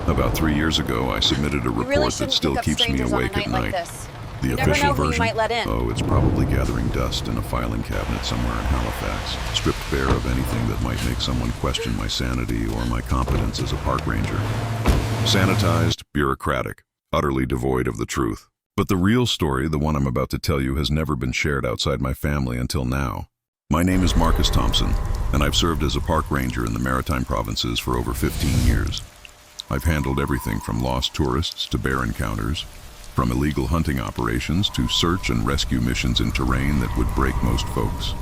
About 3 years ago, I submitted a report that still keeps me awake at night. The official version? Oh, it's probably gathering dust in a filing cabinet somewhere in Halifax, stripped bare of anything that might make someone question my sanity or my competence as a park ranger. Sanitized, bureaucratic, utterly devoid of the truth. But the real story, the one I'm about to tell you, has never been shared outside my family until now. My name is Marcus Thompson, and I've served as a park ranger in the Maritime Provinces for over 15 years. I've handled everything from lost tourists to bear encounters, from illegal hunting operations to search and rescue missions in terrain that would break most folks.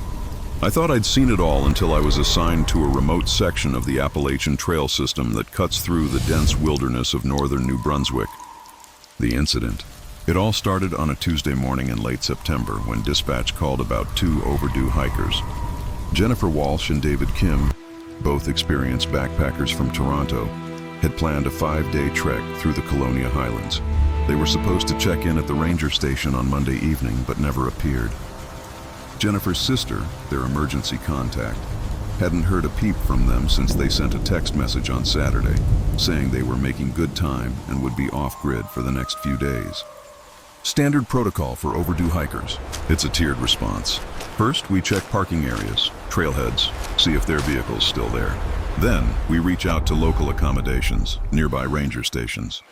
I thought I'd seen it all until I was assigned to a remote section of the Appalachian Trail system that cuts through the dense wilderness of northern New Brunswick. The incident. It all started on a Tuesday morning in late September when dispatch called about 2 overdue hikers. Jennifer Walsh and David Kim, both experienced backpackers from Toronto, had planned a 5-day trek through the Colonia Highlands. They were supposed to check in at the ranger station on Monday evening, but never appeared. Jennifer's sister, their emergency contact, hadn't heard a peep from them since they sent a text message on Saturday, saying they were making good time and would be off-grid for the next few days. Standard protocol for overdue hikers. It's a tiered response. First, we check parking areas, trailheads, see if their vehicle's still there. Then, we reach out to local accommodations, nearby ranger stations.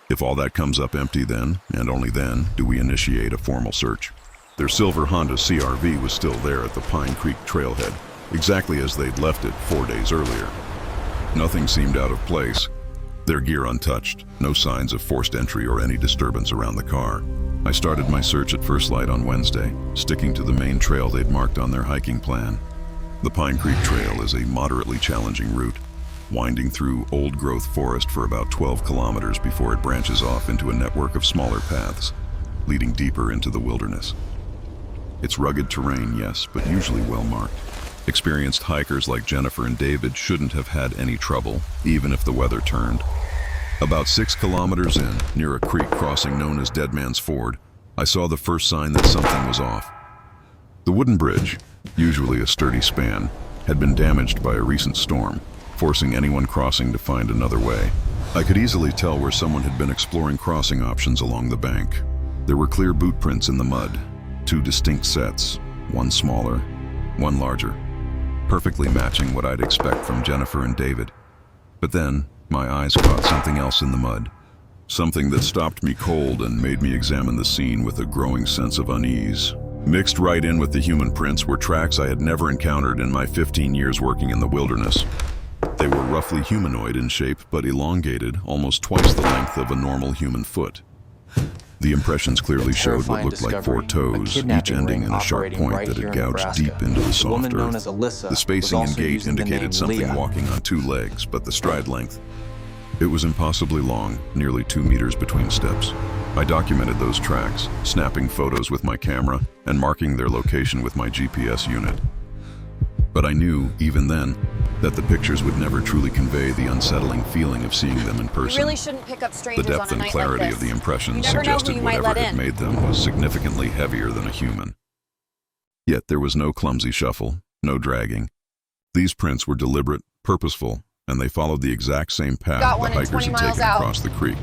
If all that comes up empty, then, and only then, do we initiate a formal search. Their silver Honda CR-V was still there at the Pine Creek trailhead, exactly as they'd left it 4 days earlier. Nothing seemed out of place. Their gear untouched, no signs of forced entry or any disturbance around the car. I started my search at first light on Wednesday, sticking to the main trail they'd marked on their hiking plan. The Pine Creek Trail is a moderately challenging route, winding through old-growth forest for about 12 kilometers before it branches off into a network of smaller paths, leading deeper into the wilderness. It's rugged terrain, yes, but usually well-marked. Experienced hikers like Jennifer and David shouldn't have had any trouble, even if the weather turned. About 6 kilometers in, near a creek crossing known as Dead Man's Ford, I saw the first sign that something was off. The wooden bridge, usually a sturdy span, had been damaged by a recent storm, forcing anyone crossing to find another way. I could easily tell where someone had been exploring crossing options along the bank. There were clear boot prints in the mud, 2 distinct sets, one smaller, one larger, perfectly matching what I'd expect from Jennifer and David. But then, my eyes caught something else in the mud, something that stopped me cold and made me examine the scene with a growing sense of unease. Mixed right in with the human prints were tracks I had never encountered in my 15 years working in the wilderness. They were roughly humanoid in shape, but elongated, almost twice the length of a normal human foot. The impressions clearly showed what looked like 4 toes, each ending in a sharp point that had gouged deep into the soft earth. The spacing and gait indicated something walking on 2 legs, but the stride length. It was impossibly long, nearly 2 meters between steps. I documented those tracks, snapping photos with my camera and marking their location with my GPS unit. But I knew, even then, that the pictures would never truly convey the unsettling feeling of seeing them in person. You really shouldn't pick up strangers the depth on a and night clarity like of this. the impressions You never know who suggested you might whatever let had in. made them was significantly heavier than a human. Yet there was no clumsy shuffle, no dragging. These prints were deliberate, purposeful, and they followed the exact same path Got the one in hikers 20 had miles taken out. across the creek.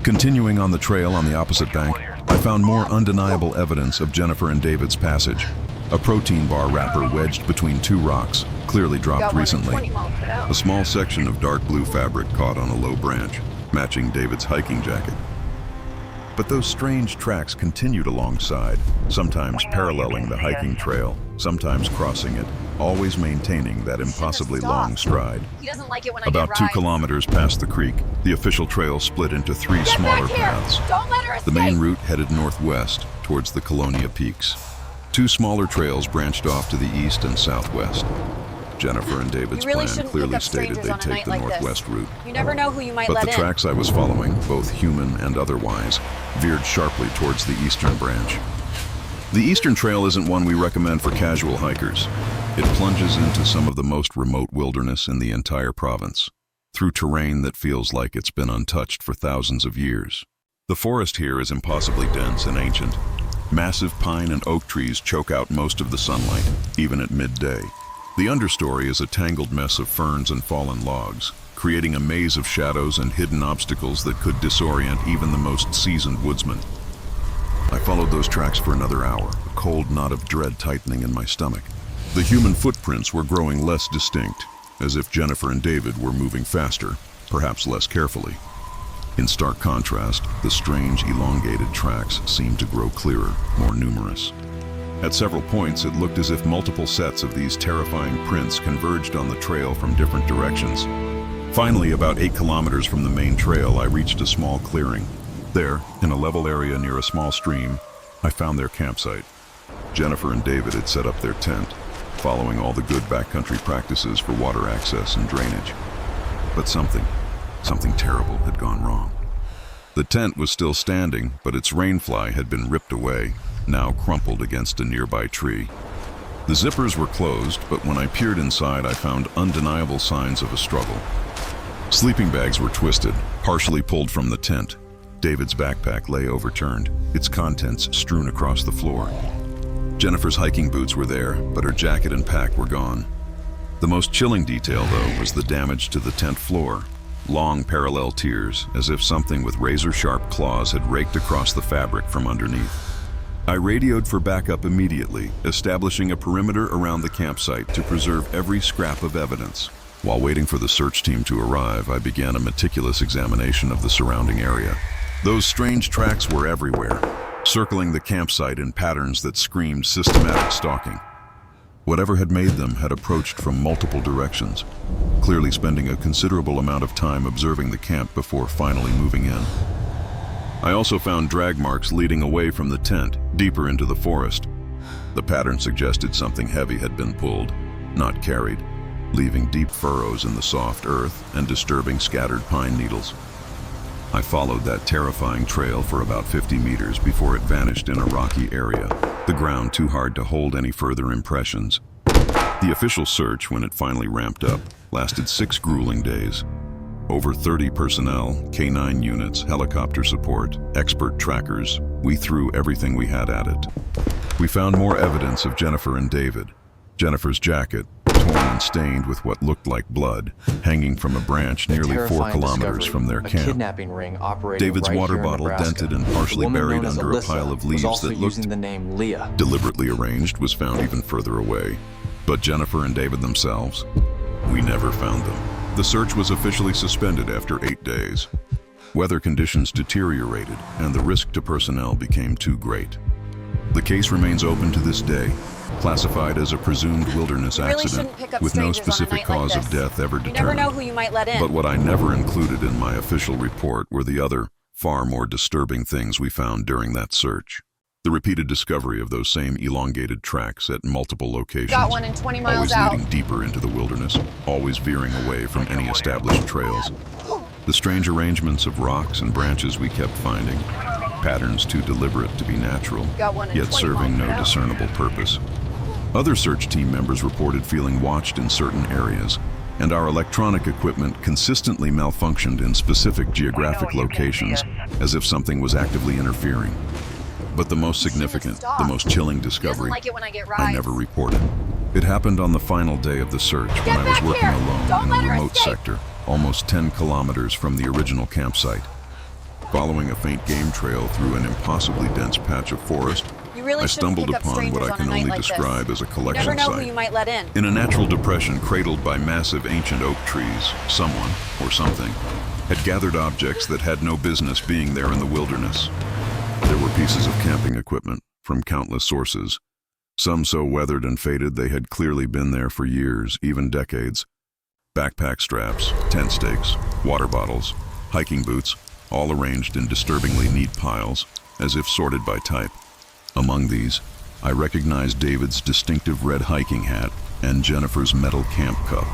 Continuing on the trail on the opposite bank, I found more undeniable evidence of Jennifer and David's passage. A protein bar wrapper wedged between 2 rocks, clearly dropped Got one in recently. 20 miles out. A small section of dark blue fabric caught on a low branch, matching David's hiking jacket. But those strange tracks continued alongside, sometimes paralleling the hiking trail, sometimes crossing it, always maintaining that impossibly long stride. He doesn't like it when About I 2 get rides. kilometers past the creek, the official trail split into 3 Get smaller back here! paths. Don't let her The escape! main route headed northwest, towards the Colonia Peaks. 2 smaller trails branched off to the east and southwest. Jennifer and David's You really plan shouldn't clearly pick up stated strangers they'd on a take night the like this. northwest route. You never know who you might But let the in. tracks I was following, both human and otherwise, veered sharply towards the eastern branch. The Eastern Trail isn't one we recommend for casual hikers. It plunges into some of the most remote wilderness in the entire province, through terrain that feels like it's been untouched for thousands of years. The forest here is impossibly dense and ancient. Massive pine and oak trees choke out most of the sunlight, even at midday. The understory is a tangled mess of ferns and fallen logs, creating a maze of shadows and hidden obstacles that could disorient even the most seasoned woodsman. I followed those tracks for another hour, a cold knot of dread tightening in my stomach. The human footprints were growing less distinct, as if Jennifer and David were moving faster, perhaps less carefully. In stark contrast, the strange, elongated tracks seemed to grow clearer, more numerous. At several points, it looked as if multiple sets of these terrifying prints converged on the trail from different directions. Finally, about 8 kilometers from the main trail, I reached a small clearing. There, in a level area near a small stream, I found their campsite. Jennifer and David had set up their tent, following all the good backcountry practices for water access and drainage. But something terrible had gone wrong. The tent was still standing, but its rainfly had been ripped away, now crumpled against a nearby tree. The zippers were closed, but when I peered inside, I found undeniable signs of a struggle. Sleeping bags were twisted, partially pulled from the tent. David's backpack lay overturned, its contents strewn across the floor. Jennifer's hiking boots were there, but her jacket and pack were gone. The most chilling detail, though, was the damage to the tent floor. Long parallel tiers, as if something with razor-sharp claws had raked across the fabric from underneath. I radioed for backup immediately, establishing a perimeter around the campsite to preserve every scrap of evidence. While waiting for the search team to arrive, I began a meticulous examination of the surrounding area. Those strange tracks were everywhere, circling the campsite in patterns that screamed systematic stalking. Whatever had made them had approached from multiple directions, clearly spending a considerable amount of time observing the camp before finally moving in. I also found drag marks leading away from the tent, deeper into the forest. The pattern suggested something heavy had been pulled, not carried, leaving deep furrows in the soft earth and disturbing scattered pine needles. I followed that terrifying trail for about 50 meters before it vanished in a rocky area, the ground too hard to hold any further impressions. The official search, when it finally ramped up, lasted 6 grueling days. Over 30 personnel, K9 units, helicopter support, expert trackers, we threw everything we had at it. We found more evidence of Jennifer and David. Jennifer's jacket, torn and stained with what looked like blood, hanging from a branch nearly 4 kilometers from their camp. Kidnapping ring operating David's right water here in bottle, Nebraska. dented and partially buried under a pile of leaves that looked the name Leah. deliberately arranged, was found even further away. But Jennifer and David themselves, we never found them. The search was officially suspended after 8 days. Weather conditions deteriorated, and the risk to personnel became too great. The case remains open to this day, classified as a presumed wilderness accident with no specific cause of death ever determined. You never know who you might let in. But what I never included in my official report were the other, far more disturbing things we found during that search. The repeated discovery of those same elongated tracks at multiple locations, Got one in 20 miles always out. leading deeper into the wilderness, always veering away from any established trails. The strange arrangements of rocks and branches we kept finding, patterns too deliberate to be natural, Got one in yet 20 serving no miles out. discernible purpose. Other search team members reported feeling watched in certain areas, and our electronic equipment consistently malfunctioned in specific geographic locations, as if something was actively interfering. But the most significant, the most chilling discovery, Like it when I get I rides. never reported. It happened on the final day of the search when I was back working here! alone Don't in let a her remote escape! sector, almost 10 kilometers from the original campsite. Following a faint game trail through an impossibly dense patch of forest, You really I shouldn't stumbled pick up upon strangers what I on can a night only like this. describe as a You collection never know who site. you might let in. In a natural depression cradled by massive ancient oak trees, someone, or something, had gathered objects that had no business being there in the wilderness. There were pieces of camping equipment from countless sources, some so weathered and faded they had clearly been there for years, even decades. Backpack straps, tent stakes, water bottles, hiking boots, all arranged in disturbingly neat piles, as if sorted by type. Among these, I recognized David's distinctive red hiking hat and Jennifer's metal camp cup,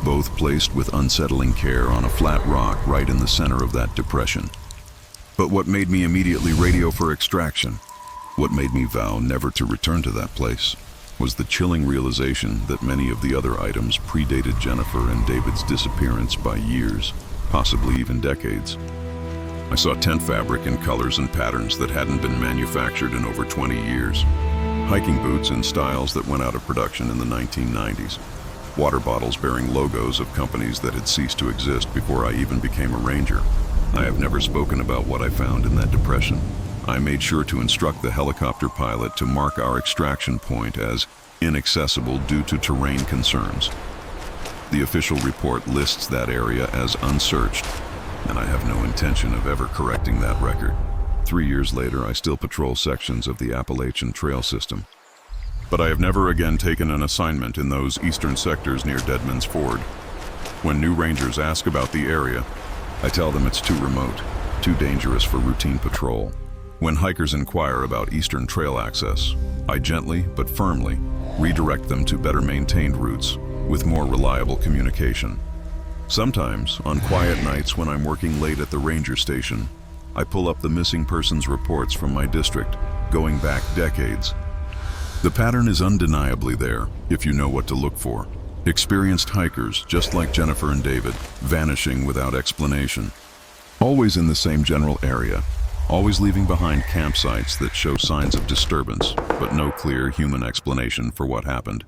both placed with unsettling care on a flat rock right in the center of that depression. But what made me immediately radio for extraction, what made me vow never to return to that place, was the chilling realization that many of the other items predated Jennifer and David's disappearance by years, possibly even decades. I saw tent fabric in colors and patterns that hadn't been manufactured in over 20 years, hiking boots in styles that went out of production in the 1990s, water bottles bearing logos of companies that had ceased to exist before I even became a ranger. I have never spoken about what I found in that depression. I made sure to instruct the helicopter pilot to mark our extraction point as inaccessible due to terrain concerns. The official report lists that area as unsearched, and I have no intention of ever correcting that record. 3 years later, I still patrol sections of the Appalachian Trail system. But I have never again taken an assignment in those eastern sectors near Deadman's Ford. When new rangers ask about the area, I tell them it's too remote, too dangerous for routine patrol. When hikers inquire about eastern trail access, I gently but firmly redirect them to better maintained routes with more reliable communication. Sometimes, on quiet nights when I'm working late at the ranger station, I pull up the missing persons reports from my district, going back decades. The pattern is undeniably there, if you know what to look for. Experienced hikers, just like Jennifer and David, vanishing without explanation. Always in the same general area, always leaving behind campsites that show signs of disturbance, but no clear human explanation for what happened.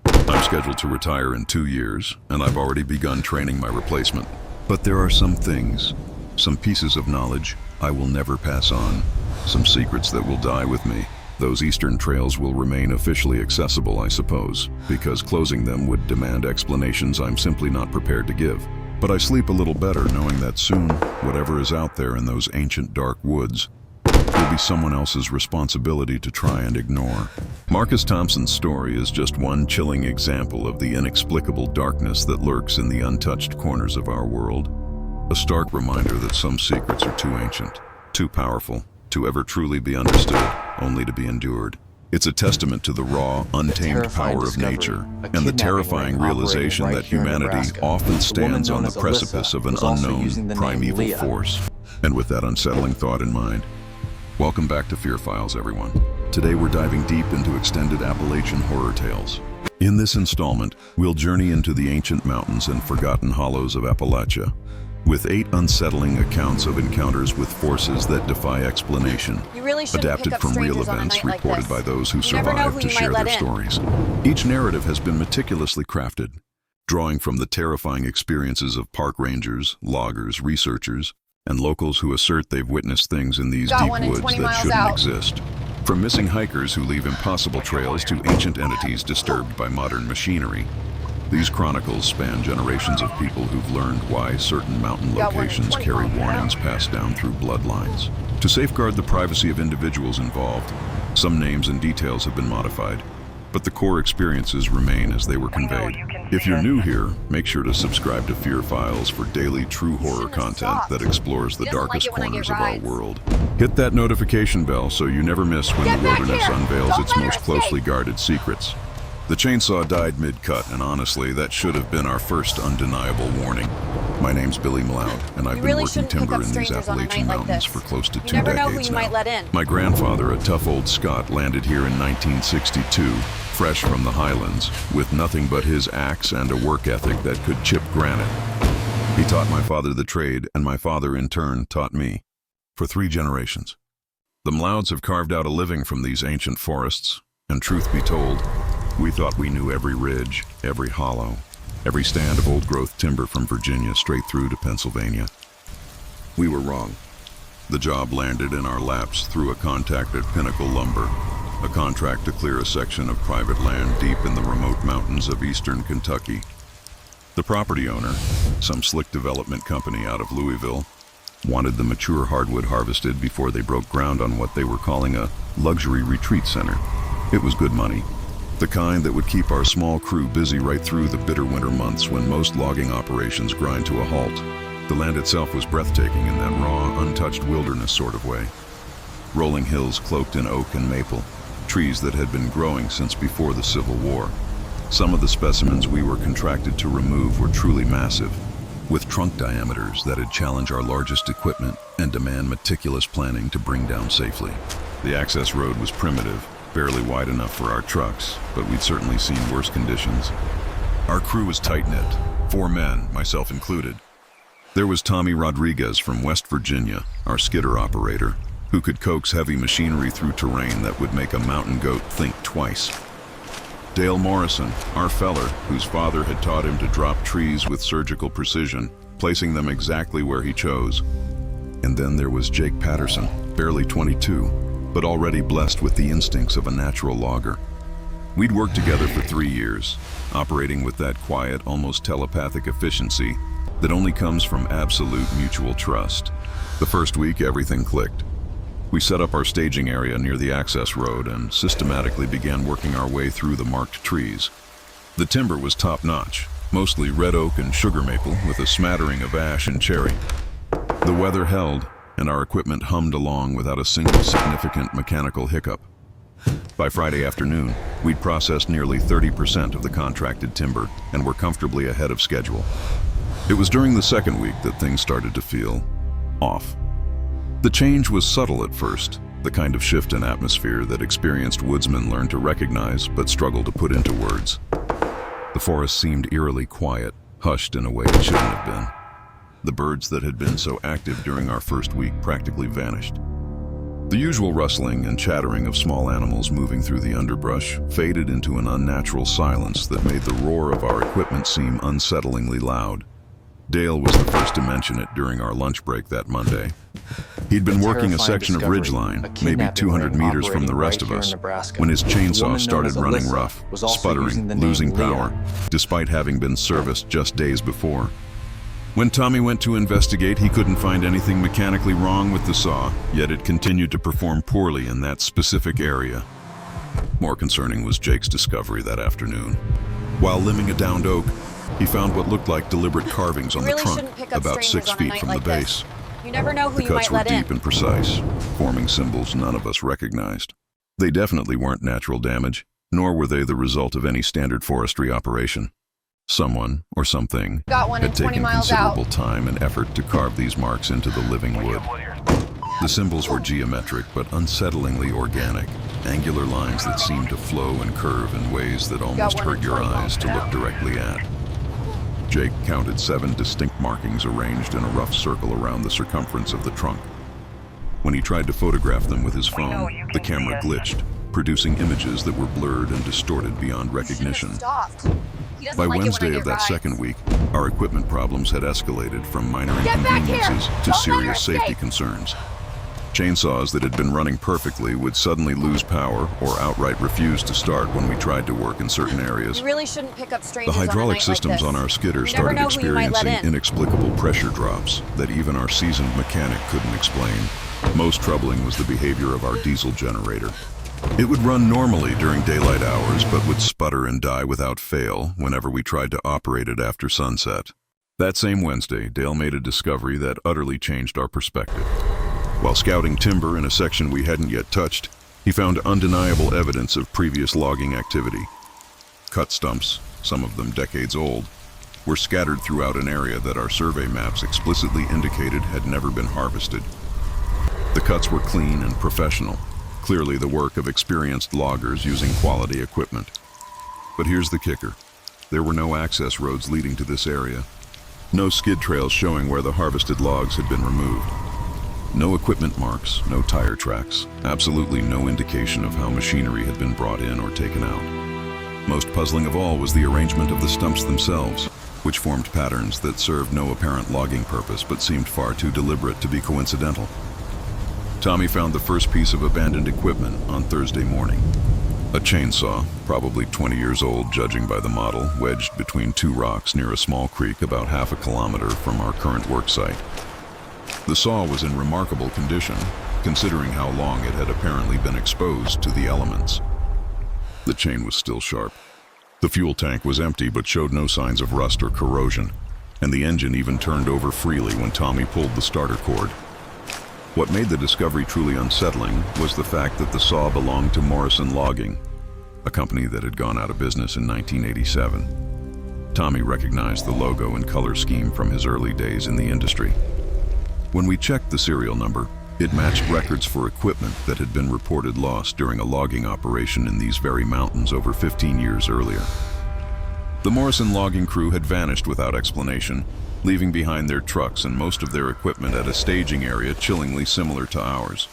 I'm scheduled to retire in 2 years, and I've already begun training my replacement. But there are some things, some pieces of knowledge I will never pass on, some secrets that will die with me. Those eastern trails will remain officially accessible, I suppose, because closing them would demand explanations I'm simply not prepared to give. But I sleep a little better knowing that soon, whatever is out there in those ancient dark woods will be someone else's responsibility to try and ignore. Marcus Thompson's story is just one chilling example of the inexplicable darkness that lurks in the untouched corners of our world. A stark reminder that some secrets are too ancient, too powerful, to ever truly be understood, only to be endured. It's a testament to the raw, untamed power of nature, and the terrifying realization that humanity often stands on the precipice of an unknown, primeval force. And with that unsettling thought in mind, welcome back to Fear Files, everyone. Today we're diving deep into extended Appalachian horror tales. In this installment, we'll journey into the ancient mountains and forgotten hollows of Appalachia, with 8 unsettling accounts of encounters with forces that defy explanation, adapted from real events reported by those who survived to share their stories. Each narrative has been meticulously crafted, drawing from the terrifying experiences of park rangers, loggers, researchers, and locals who assert they've witnessed things in these deep woods that shouldn't exist. From missing hikers who leave impossible trails to ancient entities disturbed by modern machinery, these chronicles span generations of people who've learned why certain mountain locations carry warnings passed down through bloodlines. To safeguard the privacy of individuals involved, some names and details have been modified, but the core experiences remain as they were conveyed. If you're new here, make sure to subscribe to Fear Files for daily true horror content that explores the darkest corners of our world. Hit that notification bell so you never miss when the wilderness unveils its most closely guarded secrets. The chainsaw died mid-cut, and honestly, that should have been our first undeniable warning. My name's Billy Maloud, and I've been working timber in these Appalachian mountains for close to 2 decades now. My grandfather, a tough old Scot, landed here in 1962, fresh from the highlands, with nothing but his axe and a work ethic that could chip granite. He taught my father the trade, and my father, in turn, taught me. For 3 generations. The Malouds have carved out a living from these ancient forests, and truth be told, we thought we knew every ridge, every hollow, every stand of old-growth timber from Virginia straight through to Pennsylvania. We were wrong. The job landed in our laps through a contact at Pinnacle Lumber, a contract to clear a section of private land deep in the remote mountains of eastern Kentucky. The property owner, some slick development company out of Louisville, wanted the mature hardwood harvested before they broke ground on what they were calling a luxury retreat center. It was good money. The kind that would keep our small crew busy right through the bitter winter months when most logging operations grind to a halt. The land itself was breathtaking in that raw, untouched wilderness sort of way. Rolling hills cloaked in oak and maple, trees that had been growing since before the Civil War. Some of the specimens we were contracted to remove were truly massive, with trunk diameters that'd challenge our largest equipment and demand meticulous planning to bring down safely. The access road was primitive, barely wide enough for our trucks, but we'd certainly seen worse conditions. Our crew was tight-knit, 4 men, myself included. There was Tommy Rodriguez from West Virginia, our skidder operator, who could coax heavy machinery through terrain that would make a mountain goat think twice. Dale Morrison, our feller, whose father had taught him to drop trees with surgical precision, placing them exactly where he chose. And then there was Jake Patterson, barely 22, but already blessed with the instincts of a natural logger. We'd worked together for 3 years, operating with that quiet, almost telepathic efficiency that only comes from absolute mutual trust. The first week, everything clicked. We set up our staging area near the access road and systematically began working our way through the marked trees. The timber was top-notch, mostly red oak and sugar maple with a smattering of ash and cherry. The weather held, and our equipment hummed along without a single significant mechanical hiccup. By Friday afternoon, we'd processed nearly 30% of the contracted timber and were comfortably ahead of schedule. It was during the second week that things started to feel off. The change was subtle at first, the kind of shift in atmosphere that experienced woodsmen learn to recognize but struggle to put into words. The forest seemed eerily quiet, hushed in a way it shouldn't have been. The birds that had been so active during our first week practically vanished. The usual rustling and chattering of small animals moving through the underbrush faded into an unnatural silence that made the roar of our equipment seem unsettlingly loud. Dale was the first to mention it during our lunch break that Monday. He'd been working a section of ridgeline, maybe 200 meters from the rest of us, when his chainsaw started running rough, sputtering, losing power, despite having been serviced just days before. When Tommy went to investigate, he couldn't find anything mechanically wrong with the saw, yet it continued to perform poorly in that specific area. More concerning was Jake's discovery that afternoon. While limbing a downed oak, he found what looked like deliberate carvings on the trunk, about 6 feet from the base. You never know who The you cuts might were let in. deep and precise, forming symbols none of us recognized. They definitely weren't natural damage, nor were they the result of any standard forestry operation. Someone, or something, Got one had in 20 taken miles considerable out. time and effort to carve these marks into the living wood. The symbols were geometric but unsettlingly organic, angular lines that seemed to flow and curve in ways that almost hurt your eyes to look directly at. Jake counted 7 distinct markings arranged in a rough circle around the circumference of the trunk. When he tried to photograph them with his phone, the camera glitched, producing images that were blurred and distorted beyond recognition. By Wednesday of that second week, our equipment problems had escalated from minor inconveniences to serious safety concerns. Chainsaws that had been running perfectly would suddenly lose power or outright refuse to start when we tried to work in certain areas. You really shouldn't pick up The strangers on a hydraulic night systems like on this. our skidder You never started know who you might let experiencing in. inexplicable pressure drops that even our seasoned mechanic couldn't explain. Most troubling was the behavior of our diesel generator. It would run normally during daylight hours, but would sputter and die without fail whenever we tried to operate it after sunset. That same Wednesday, Dale made a discovery that utterly changed our perspective. While scouting timber in a section we hadn't yet touched, he found undeniable evidence of previous logging activity. Cut stumps, some of them decades old, were scattered throughout an area that our survey maps explicitly indicated had never been harvested. The cuts were clean and professional, clearly the work of experienced loggers using quality equipment. But here's the kicker. There were no access roads leading to this area. No skid trails showing where the harvested logs had been removed. No equipment marks, no tire tracks, absolutely no indication of how machinery had been brought in or taken out. Most puzzling of all was the arrangement of the stumps themselves, which formed patterns that served no apparent logging purpose but seemed far too deliberate to be coincidental. Tommy found the first piece of abandoned equipment on Thursday morning. A chainsaw, probably 20 years old judging by the model, wedged between 2 rocks near a small creek about half a kilometer from our current work site. The saw was in remarkable condition, considering how long it had apparently been exposed to the elements. The chain was still sharp. The fuel tank was empty but showed no signs of rust or corrosion, and the engine even turned over freely when Tommy pulled the starter cord. What made the discovery truly unsettling was the fact that the saw belonged to Morrison Logging, a company that had gone out of business in 1987. Tommy recognized the logo and color scheme from his early days in the industry. When we checked the serial number, it matched records for equipment that had been reported lost during a logging operation in these very mountains over 15 years earlier. The Morrison logging crew had vanished without explanation, leaving behind their trucks and most of their equipment at a staging area chillingly similar to ours.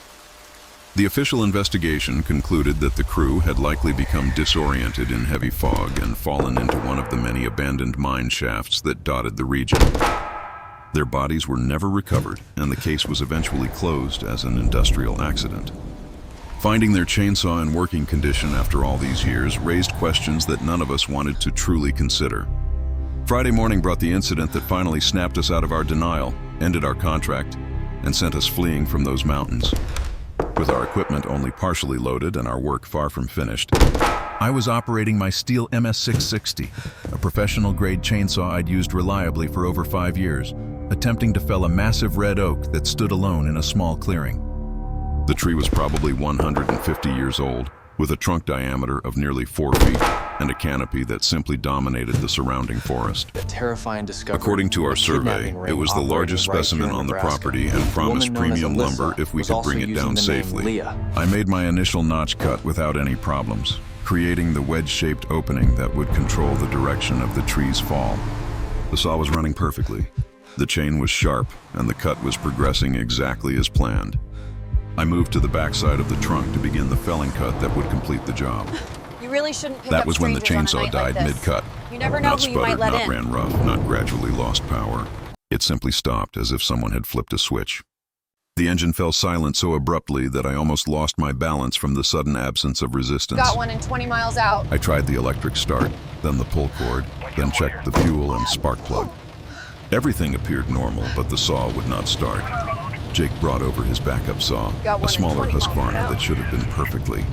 The official investigation concluded that the crew had likely become disoriented in heavy fog and fallen into one of the many abandoned mine shafts that dotted the region. Their bodies were never recovered, and the case was eventually closed as an industrial accident. Finding their chainsaw in working condition after all these years raised questions that none of us wanted to truly consider. Friday morning brought the incident that finally snapped us out of our denial, ended our contract, and sent us fleeing from those mountains. With our equipment only partially loaded and our work far from finished, I was operating my Steel MS-660, a professional-grade chainsaw I'd used reliably for over 5 years, attempting to fell a massive red oak that stood alone in a small clearing. The tree was probably 150 years old, with a trunk diameter of nearly 4 feet and a canopy that simply dominated the surrounding forest. A terrifying discovery. According to our A survey, kidnapping ring it was the largest operating right specimen here in on the Nebraska. property and The promised woman known as premium Alyssa lumber if we was could also bring it using down the name safely. Leah. I made my initial notch cut without any problems, creating the wedge-shaped opening that would control the direction of the tree's fall. The saw was running perfectly. The chain was sharp, and the cut was progressing exactly as planned. I moved to the backside of the trunk to begin the felling cut that would complete the job. You really shouldn't pick That up was when the strangers on a chainsaw night like died this. mid-cut. You never know Not who you might sputtered, let not in. ran rough, not gradually lost power. It simply stopped as if someone had flipped a switch. The engine fell silent so abruptly that I almost lost my balance from the sudden absence of resistance. Got one in 20 miles out. I tried the electric start, then the pull cord, then checked the fuel and spark plug. Everything appeared normal, but the saw would not start. Jake brought over his backup saw, Got one a in smaller 20 Husqvarna miles. that should have been perfectly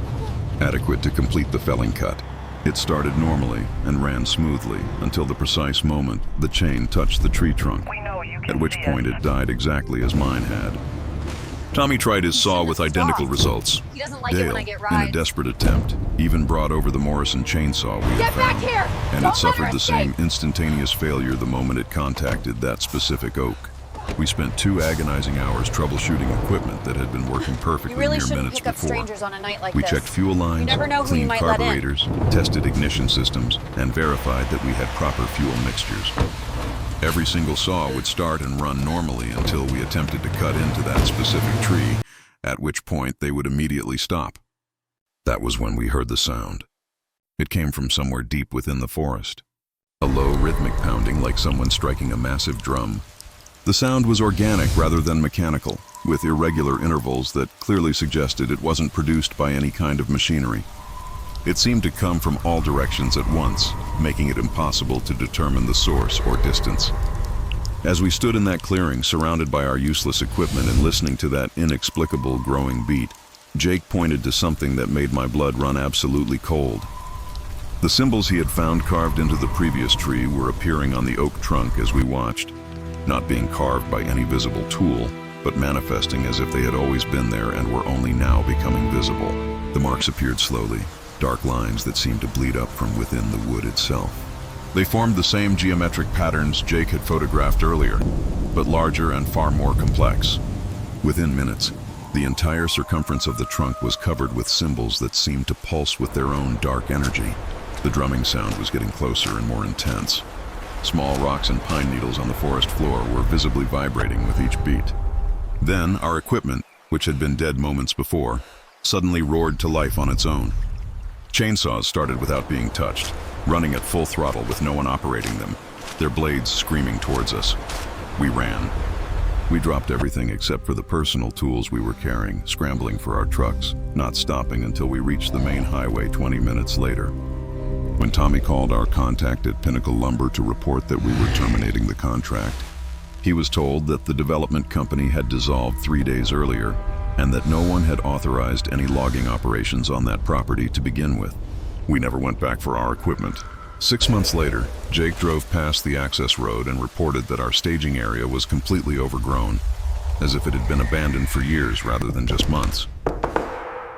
adequate to complete the felling cut. It started normally and ran smoothly until the precise moment the chain touched the tree trunk, at which point it died exactly as mine had. Tommy tried his saw with identical results. He doesn't like it Dale, when I get in a rides. desperate attempt, even brought over the Morrison chainsaw we had Get back found, here! and Don't it let suffered her the same escape! instantaneous failure the moment it contacted that specific oak. We spent 2 agonizing hours troubleshooting equipment that had been working You perfectly really mere shouldn't minutes pick up before. strangers on a night like We this. checked fuel lines, never know who you cleaned might let in. carburetors, tested ignition systems, and verified that we had proper fuel mixtures. Every single saw would start and run normally until we attempted to cut into that specific tree, at which point they would immediately stop. That was when we heard the sound. It came from somewhere deep within the forest. A low rhythmic pounding like someone striking a massive drum. The sound was organic rather than mechanical, with irregular intervals that clearly suggested it wasn't produced by any kind of machinery. It seemed to come from all directions at once, making it impossible to determine the source or distance. As we stood in that clearing, surrounded by our useless equipment and listening to that inexplicable growing beat, Jake pointed to something that made my blood run absolutely cold. The symbols he had found carved into the previous tree were appearing on the oak trunk as we watched, not being carved by any visible tool, but manifesting as if they had always been there and were only now becoming visible. The marks appeared slowly, dark lines that seemed to bleed up from within the wood itself. They formed the same geometric patterns Jake had photographed earlier, but larger and far more complex. Within minutes, the entire circumference of the trunk was covered with symbols that seemed to pulse with their own dark energy. The drumming sound was getting closer and more intense. Small rocks and pine needles on the forest floor were visibly vibrating with each beat. Then, our equipment, which had been dead moments before, suddenly roared to life on its own. Chainsaws started without being touched, running at full throttle with no one operating them, their blades screaming towards us. We ran. We dropped everything except for the personal tools we were carrying, scrambling for our trucks, not stopping until we reached the main highway 20 minutes later. When Tommy called our contact at Pinnacle Lumber to report that we were terminating the contract, he was told that the development company had dissolved 3 days earlier and that no one had authorized any logging operations on that property to begin with. We never went back for our equipment. 6 months later, Jake drove past the access road and reported that our staging area was completely overgrown, as if it had been abandoned for years rather than just months.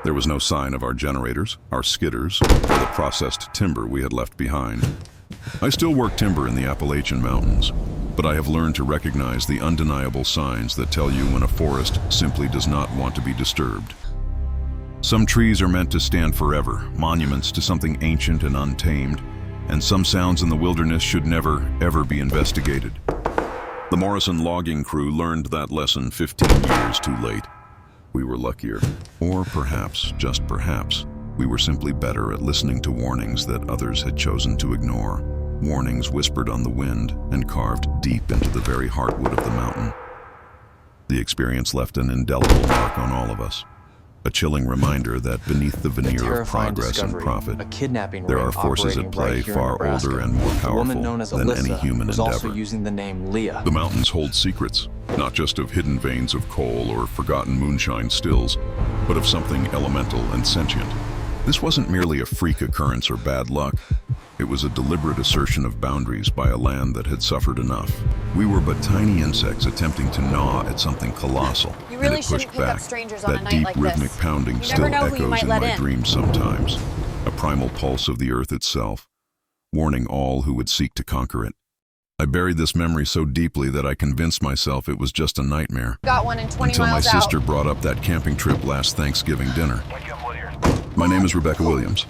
There was no sign of our generators, our skidders, or the processed timber we had left behind. I still work timber in the Appalachian Mountains, but I have learned to recognize the undeniable signs that tell you when a forest simply does not want to be disturbed. Some trees are meant to stand forever, monuments to something ancient and untamed, and some sounds in the wilderness should never, ever be investigated. The Morrison logging crew learned that lesson 15 years too late. we were luckier. Or perhaps, just perhaps, we were simply better at listening to warnings that others had chosen to ignore. Warnings whispered on the wind and carved deep into the very heartwood of the mountain. The experience left an indelible mark on all of us. A chilling reminder that beneath the veneer of progress and profit, there are forces at play far older and more powerful than any human endeavor. The mountains hold secrets, not just of hidden veins of coal or forgotten moonshine stills, but of something elemental and sentient. This wasn't merely a freak occurrence or bad luck. It was a deliberate assertion of boundaries by a land that had suffered enough. We were but tiny insects attempting to gnaw at something colossal, You really and it pushed shouldn't pick up back. strangers on a That night deep like rhythmic this. pounding You still never know who you echoes might in let my in. dreams sometimes, a primal pulse of the earth itself, warning all who would seek to conquer it. I buried this memory so deeply that I convinced myself it was just a nightmare, Got one in 20 until my miles sister out. brought up that camping trip last Thanksgiving dinner. My name is Rebecca Williams,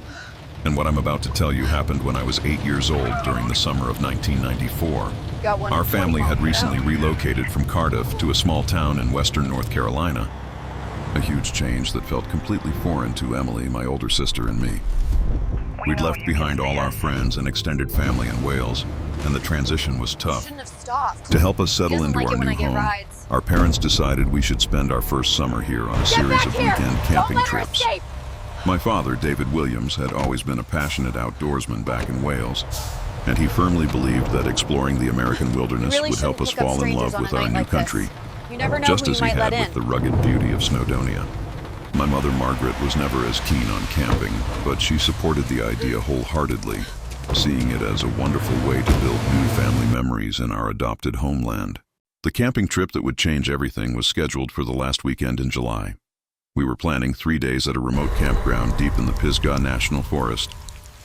and what I'm about to tell you happened when I was 8 years old during the summer of 1994. Got one Our in 20 family had miles recently out. relocated from Cardiff to a small town in western North Carolina. A huge change that felt completely foreign to Emily, my older sister, and me. We'd left behind all our friends and extended family in Wales, and the transition was tough. Shouldn't have stopped. To help us settle Doesn't into like our it when new I get home, rides. our parents decided we should spend our first summer here on a series back of here! weekend Don't camping let her trips. escape! My father, David Williams, had always been a passionate outdoorsman back in Wales, and he firmly believed that exploring the American wilderness You really would help us shouldn't pick up fall in strangers love on a with our night new like this. country, You never know just who as you he might had let with in. the rugged beauty of Snowdonia. My mother, Margaret, was never as keen on camping, but she supported the idea wholeheartedly, seeing it as a wonderful way to build new family memories in our adopted homeland. The camping trip that would change everything was scheduled for the last weekend in July. We were planning 3 days at a remote campground deep in the Pisgah National Forest,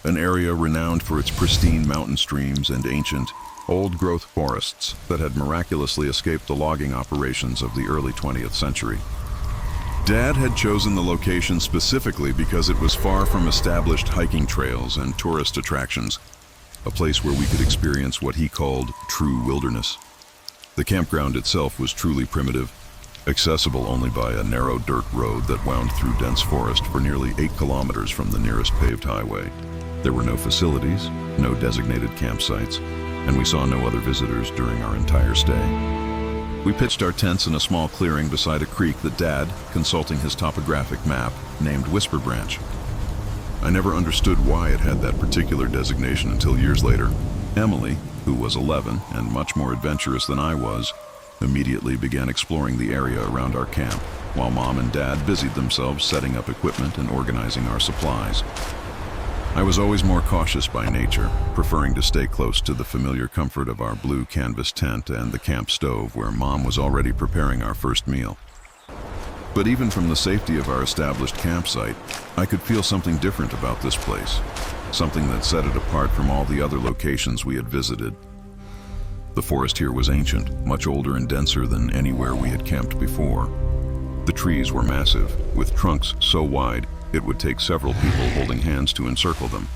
an area renowned for its pristine mountain streams and ancient, old-growth forests that had miraculously escaped the logging operations of the early 20th century. Dad had chosen the location specifically because it was far from established hiking trails and tourist attractions, a place where we could experience what he called true wilderness. The campground itself was truly primitive, accessible only by a narrow dirt road that wound through dense forest for nearly 8 kilometers from the nearest paved highway. There were no facilities, no designated campsites, and we saw no other visitors during our entire stay. We pitched our tents in a small clearing beside a creek that Dad, consulting his topographic map, named Whisper Branch. I never understood why it had that particular designation until years later. Emily, who was 11 and much more adventurous than I was, immediately began exploring the area around our camp, while Mom and Dad busied themselves setting up equipment and organizing our supplies. I was always more cautious by nature, preferring to stay close to the familiar comfort of our blue canvas tent and the camp stove where Mom was already preparing our first meal. But even from the safety of our established campsite, I could feel something different about this place, something that set it apart from all the other locations we had visited. The forest here was ancient, much older and denser than anywhere we had camped before. The trees were massive, with trunks so wide it would take several people holding hands to encircle them.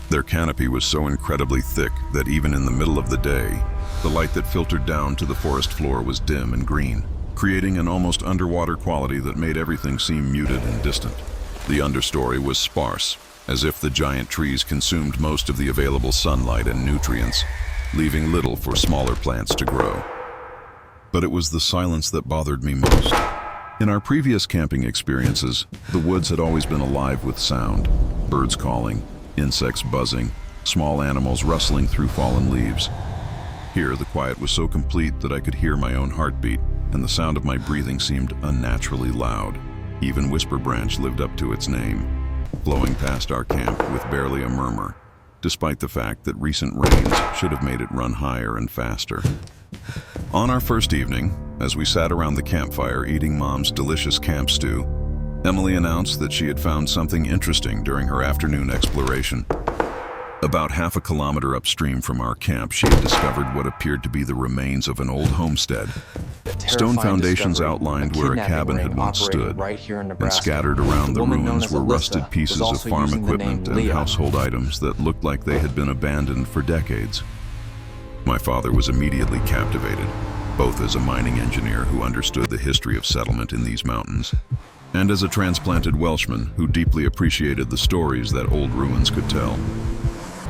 Their canopy was so incredibly thick that even in the middle of the day, the light that filtered down to the forest floor was dim and green, creating an almost underwater quality that made everything seem muted and distant. The understory was sparse, as if the giant trees consumed most of the available sunlight and nutrients, leaving little for smaller plants to grow. But it was the silence that bothered me most. In our previous camping experiences, the woods had always been alive with sound, birds calling, insects buzzing, small animals rustling through fallen leaves. Here, the quiet was so complete that I could hear my own heartbeat, and the sound of my breathing seemed unnaturally loud. Even Whisper Branch lived up to its name, flowing past our camp with barely a murmur, despite the fact that recent rains should have made it run higher and faster. On our first evening, as we sat around the campfire eating Mom's delicious camp stew, Emily announced that she had found something interesting during her afternoon exploration. About half a kilometer upstream from our camp, she had discovered what appeared to be the remains of an old homestead. Stone foundations outlined where a cabin had once stood, and scattered around the ruins were rusted pieces of farm equipment and household items that looked like they had been abandoned for decades. My father was immediately captivated. both as a mining engineer who understood the history of settlement in these mountains, and as a transplanted Welshman who deeply appreciated the stories that old ruins could tell.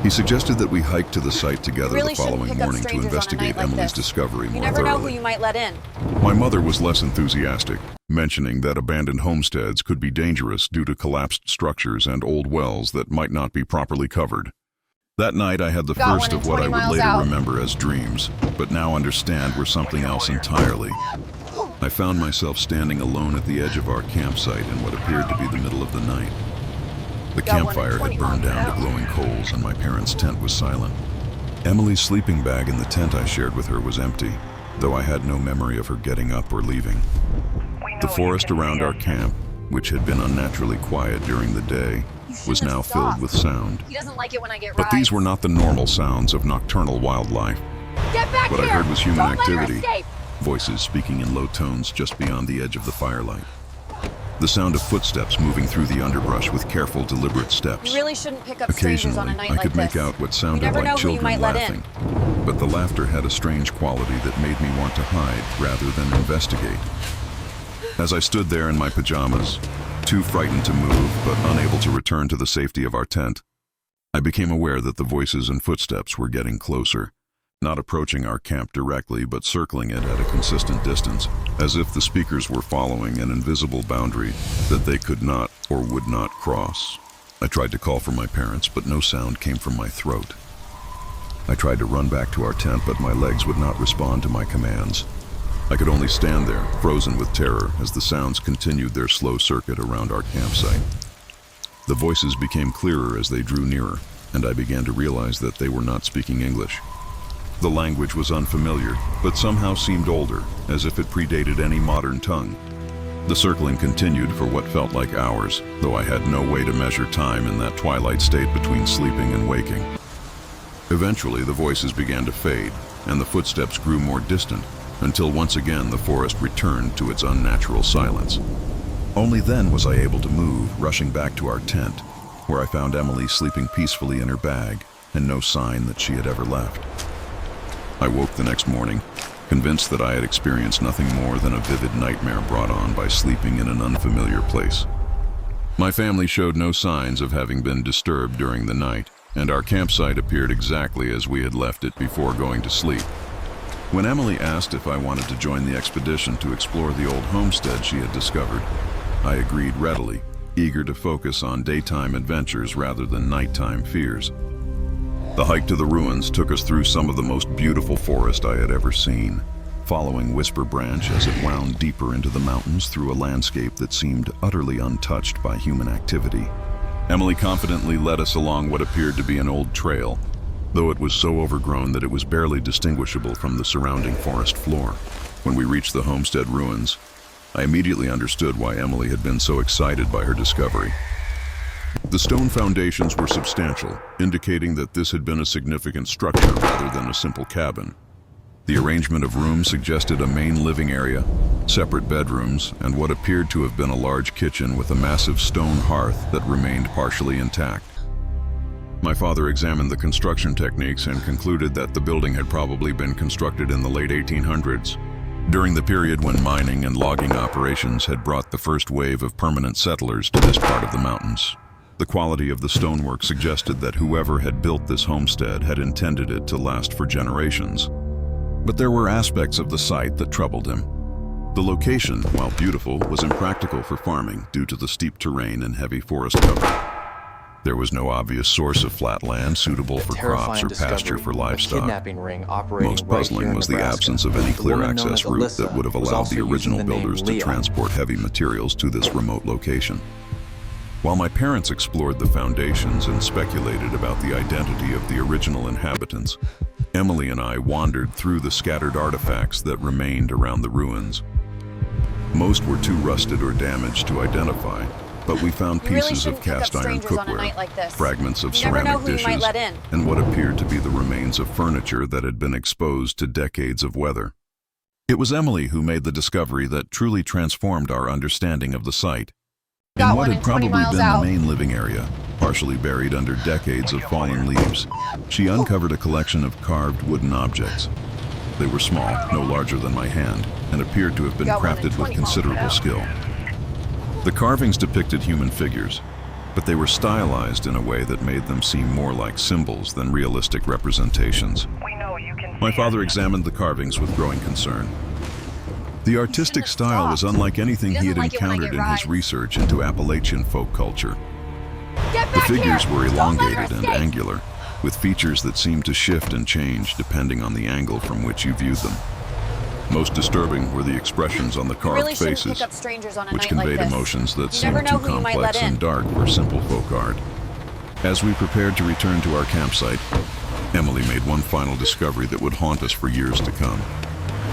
He suggested that we hike to the site together the following morning to investigate Emily's discovery more thoroughly. You never know who you might let in. My mother was less enthusiastic, mentioning that abandoned homesteads could be dangerous due to collapsed structures and old wells that might not be properly covered. That night I had the first of what I would later remember as dreams, but now understand were something else entirely. I found myself standing alone at the edge of our campsite in what appeared to be the middle of the night. The campfire had burned down to glowing coals and my parents' tent was silent. Emily's sleeping bag in the tent I shared with her was empty, though I had no memory of her getting up or leaving. The forest around our camp, which had been unnaturally quiet during the day, was now filled with sound. He doesn't like it when I get But these were not the normal sounds of nocturnal wildlife. Get back What here! I heard was human Don't let her activity, escape! voices speaking in low tones just beyond the edge of the firelight. The sound of footsteps moving through the underbrush with careful, deliberate steps. You really shouldn't pick up strangers on Occasionally, a night I like could this. make out what sounded You never know like who you children might let in. laughing, but the laughter had a strange quality that made me want to hide rather than investigate. As I stood there in my pajamas, too frightened to move but unable to return to the safety of our tent, I became aware that the voices and footsteps were getting closer, not approaching our camp directly but circling it at a consistent distance, as if the speakers were following an invisible boundary that they could not or would not cross. I tried to call for my parents, but no sound came from my throat. I tried to run back to our tent, but my legs would not respond to my commands. I could only stand there, frozen with terror, as the sounds continued their slow circuit around our campsite. The voices became clearer as they drew nearer, and I began to realize that they were not speaking English. The language was unfamiliar, but somehow seemed older, as if it predated any modern tongue. The circling continued for what felt like hours, though I had no way to measure time in that twilight state between sleeping and waking. Eventually, the voices began to fade, and the footsteps grew more distant, until once again the forest returned to its unnatural silence. Only then was I able to move, rushing back to our tent, where I found Emily sleeping peacefully in her bag, and no sign that she had ever left. I woke the next morning, convinced that I had experienced nothing more than a vivid nightmare brought on by sleeping in an unfamiliar place. My family showed no signs of having been disturbed during the night, and our campsite appeared exactly as we had left it before going to sleep. When Emily asked if I wanted to join the expedition to explore the old homestead she had discovered, I agreed readily, eager to focus on daytime adventures rather than nighttime fears. The hike to the ruins took us through some of the most beautiful forest I had ever seen, following Whisper Branch as it wound deeper into the mountains through a landscape that seemed utterly untouched by human activity. Emily confidently led us along what appeared to be an old trail, though it was so overgrown that it was barely distinguishable from the surrounding forest floor. When we reached the homestead ruins, I immediately understood why Emily had been so excited by her discovery. The stone foundations were substantial, indicating that this had been a significant structure rather than a simple cabin. The arrangement of rooms suggested a main living area, separate bedrooms, and what appeared to have been a large kitchen with a massive stone hearth that remained partially intact. My father examined the construction techniques and concluded that the building had probably been constructed in the late 1800s, during the period when mining and logging operations had brought the first wave of permanent settlers to this part of the mountains. The quality of the stonework suggested that whoever had built this homestead had intended it to last for generations. But there were aspects of the site that troubled him. The location, while beautiful, was impractical for farming due to the steep terrain and heavy forest cover. There was no obvious source of flat land suitable for crops or pasture for livestock. Most puzzling was the absence of any clear access route that would have allowed the original builders to transport heavy materials to this remote location. While my parents explored the foundations and speculated about the identity of the original inhabitants, Emily and I wandered through the scattered artifacts that remained around the ruins. Most were too rusted or damaged to identify, but we found pieces of cast iron cookware, fragments of ceramic dishes, and what appeared to be the remains of furniture that had been exposed to decades of weather. It was Emily who made the discovery that truly transformed our understanding of the site. In what had probably been the main living area, partially buried under decades of fallen leaves, she uncovered a collection of carved wooden objects. They were small, no larger than my hand, and appeared to have been crafted with considerable skill. The carvings depicted human figures, but they were stylized in a way that made them seem more like symbols than realistic representations. My father examined the carvings with growing concern. The artistic style was unlike anything he had encountered in his research into Appalachian folk culture. The figures were elongated and angular, with features that seemed to shift and change depending on the angle from which you viewed them. Most disturbing were the expressions on the carved faces, which conveyed emotions that seemed too complex and dark for simple folk art. As we prepared to return to our campsite, Emily made one final discovery that would haunt us for years to come.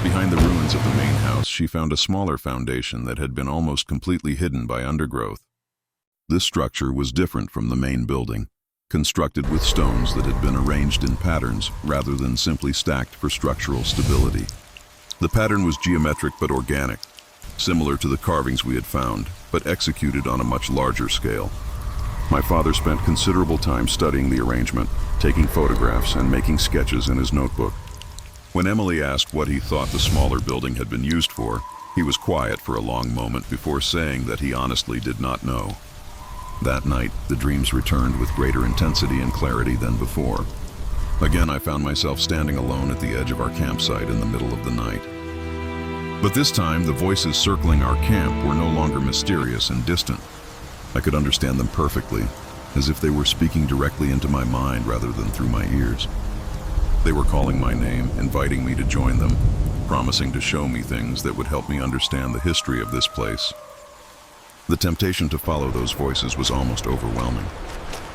Behind the ruins of the main house, she found a smaller foundation that had been almost completely hidden by undergrowth. This structure was different from the main building, constructed with stones that had been arranged in patterns rather than simply stacked for structural stability. The pattern was geometric but organic, similar to the carvings we had found, but executed on a much larger scale. My father spent considerable time studying the arrangement, taking photographs, and making sketches in his notebook. When Emily asked what he thought the smaller building had been used for, he was quiet for a long moment before saying that he honestly did not know. That night, the dreams returned with greater intensity and clarity than before. Again, I found myself standing alone at the edge of our campsite in the middle of the night. But this time, the voices circling our camp were no longer mysterious and distant. I could understand them perfectly, as if they were speaking directly into my mind rather than through my ears. They were calling my name, inviting me to join them, promising to show me things that would help me understand the history of this place. The temptation to follow those voices was almost overwhelming.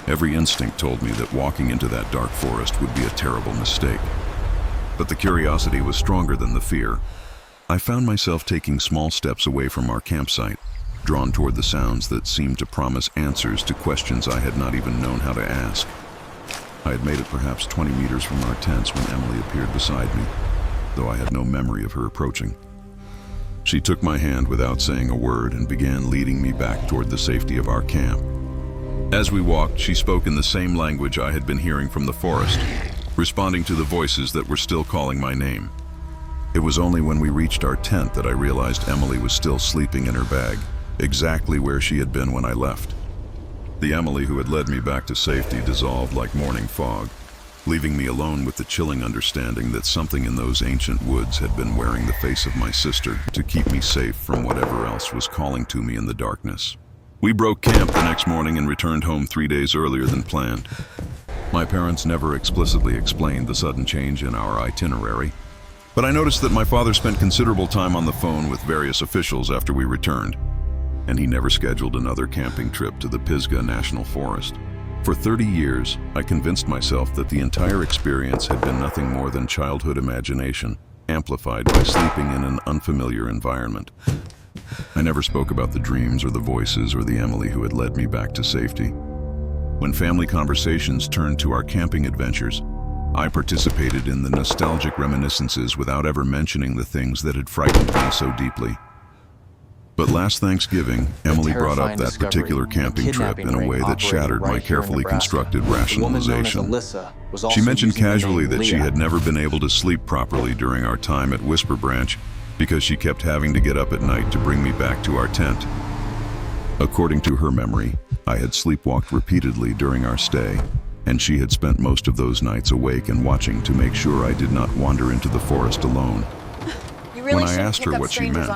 Every instinct told me that walking into that dark forest would be a terrible mistake. But the curiosity was stronger than the fear. I found myself taking small steps away from our campsite, drawn toward the sounds that seemed to promise answers to questions I had not even known how to ask. I had made it perhaps 20 meters from our tents when Emily appeared beside me, though I had no memory of her approaching. She took my hand without saying a word and began leading me back toward the safety of our camp. As we walked, she spoke in the same language I had been hearing from the forest, responding to the voices that were still calling my name. It was only when we reached our tent that I realized Emily was still sleeping in her bag, exactly where she had been when I left. The Emily who had led me back to safety dissolved like morning fog, leaving me alone with the chilling understanding that something in those ancient woods had been wearing the face of my sister to keep me safe from whatever else was calling to me in the darkness. We broke camp the next morning and returned home 3 days earlier than planned. My parents never explicitly explained the sudden change in our itinerary, but I noticed that my father spent considerable time on the phone with various officials after we returned, and he never scheduled another camping trip to the Pisgah National Forest. For 30 years, I convinced myself that the entire experience had been nothing more than childhood imagination, amplified by sleeping in an unfamiliar environment. I never spoke about the dreams or the voices or the Emily who had led me back to safety. When family conversations turned to our camping adventures, I participated in the nostalgic reminiscences without ever mentioning the things that had frightened me so deeply. But last Thanksgiving, Emily brought up that particular camping trip in a way that shattered my carefully constructed rationalization. She mentioned casually that she had never been able to sleep properly during our time at Whisper Branch because she kept having to get up at night to bring me back to our tent. According to her memory, I had sleepwalked repeatedly during our stay, and she had spent most of those nights awake and watching to make sure I did not wander into the forest alone. When I asked her what she meant,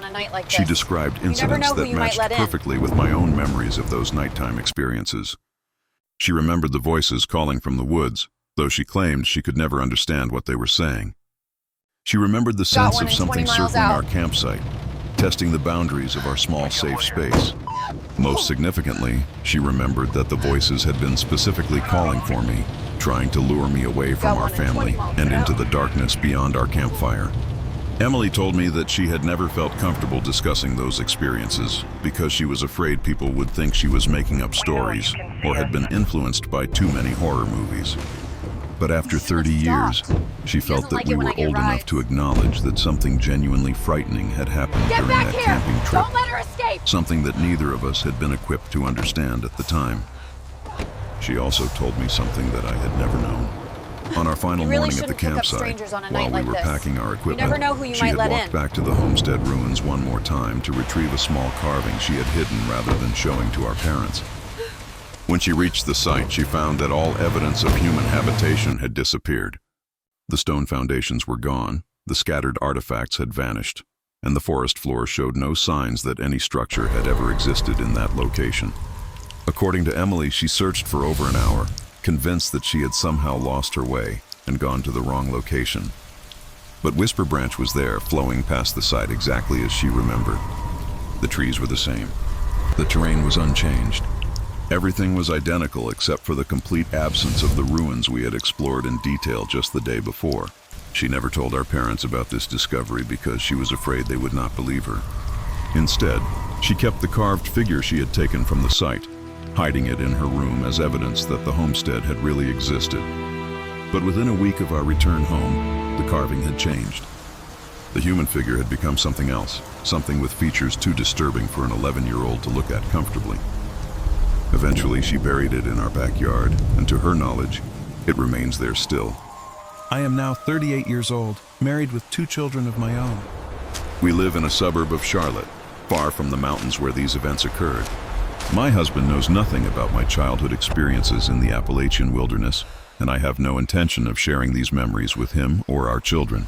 she described incidents that matched perfectly with my own memories of those nighttime experiences. She remembered the voices calling from the woods, though she claimed she could never understand what they were saying. She remembered the sense of something circling our campsite, testing the boundaries of our small safe space. Most significantly, she remembered that the voices had been specifically calling for me, trying to lure me away from our family and into the darkness beyond our campfire. Emily told me that she had never felt comfortable discussing those experiences because she was afraid people would think she was making up stories or had been influenced by too many horror movies. But after 30 years, she felt that we were old enough to acknowledge that something genuinely frightening had happened during that camping trip. Don't let her escape! Something that neither of us had been equipped to understand at the time. She also told me something that I had never known. On our final really morning at the shouldn't pick up campsite, strangers on a while night we like were this. packing our equipment, never know who you she might had let walked in. back to the homestead ruins one more time to retrieve a small carving she had hidden rather than showing to our parents. When she reached the site, she found that all evidence of human habitation had disappeared. The stone foundations were gone, the scattered artifacts had vanished, and the forest floor showed no signs that any structure had ever existed in that location. According to Emily, she searched for over an hour, convinced that she had somehow lost her way and gone to the wrong location. But Whisper Branch was there, flowing past the site exactly as she remembered. The trees were the same. The terrain was unchanged. Everything was identical except for the complete absence of the ruins we had explored in detail just the day before. She never told our parents about this discovery because she was afraid they would not believe her. Instead, she kept the carved figure she had taken from the site, hiding it in her room as evidence that the homestead had really existed. But within a week of our return home, the carving had changed. The human figure had become something else, something with features too disturbing for an 11-year-old to look at comfortably. Eventually, she buried it in our backyard, and to her knowledge, it remains there still. I am now 38 years old, married with 2 children of my own. We live in a suburb of Charlotte, far from the mountains where these events occurred. My husband knows nothing about my childhood experiences in the Appalachian wilderness, and I have no intention of sharing these memories with him or our children.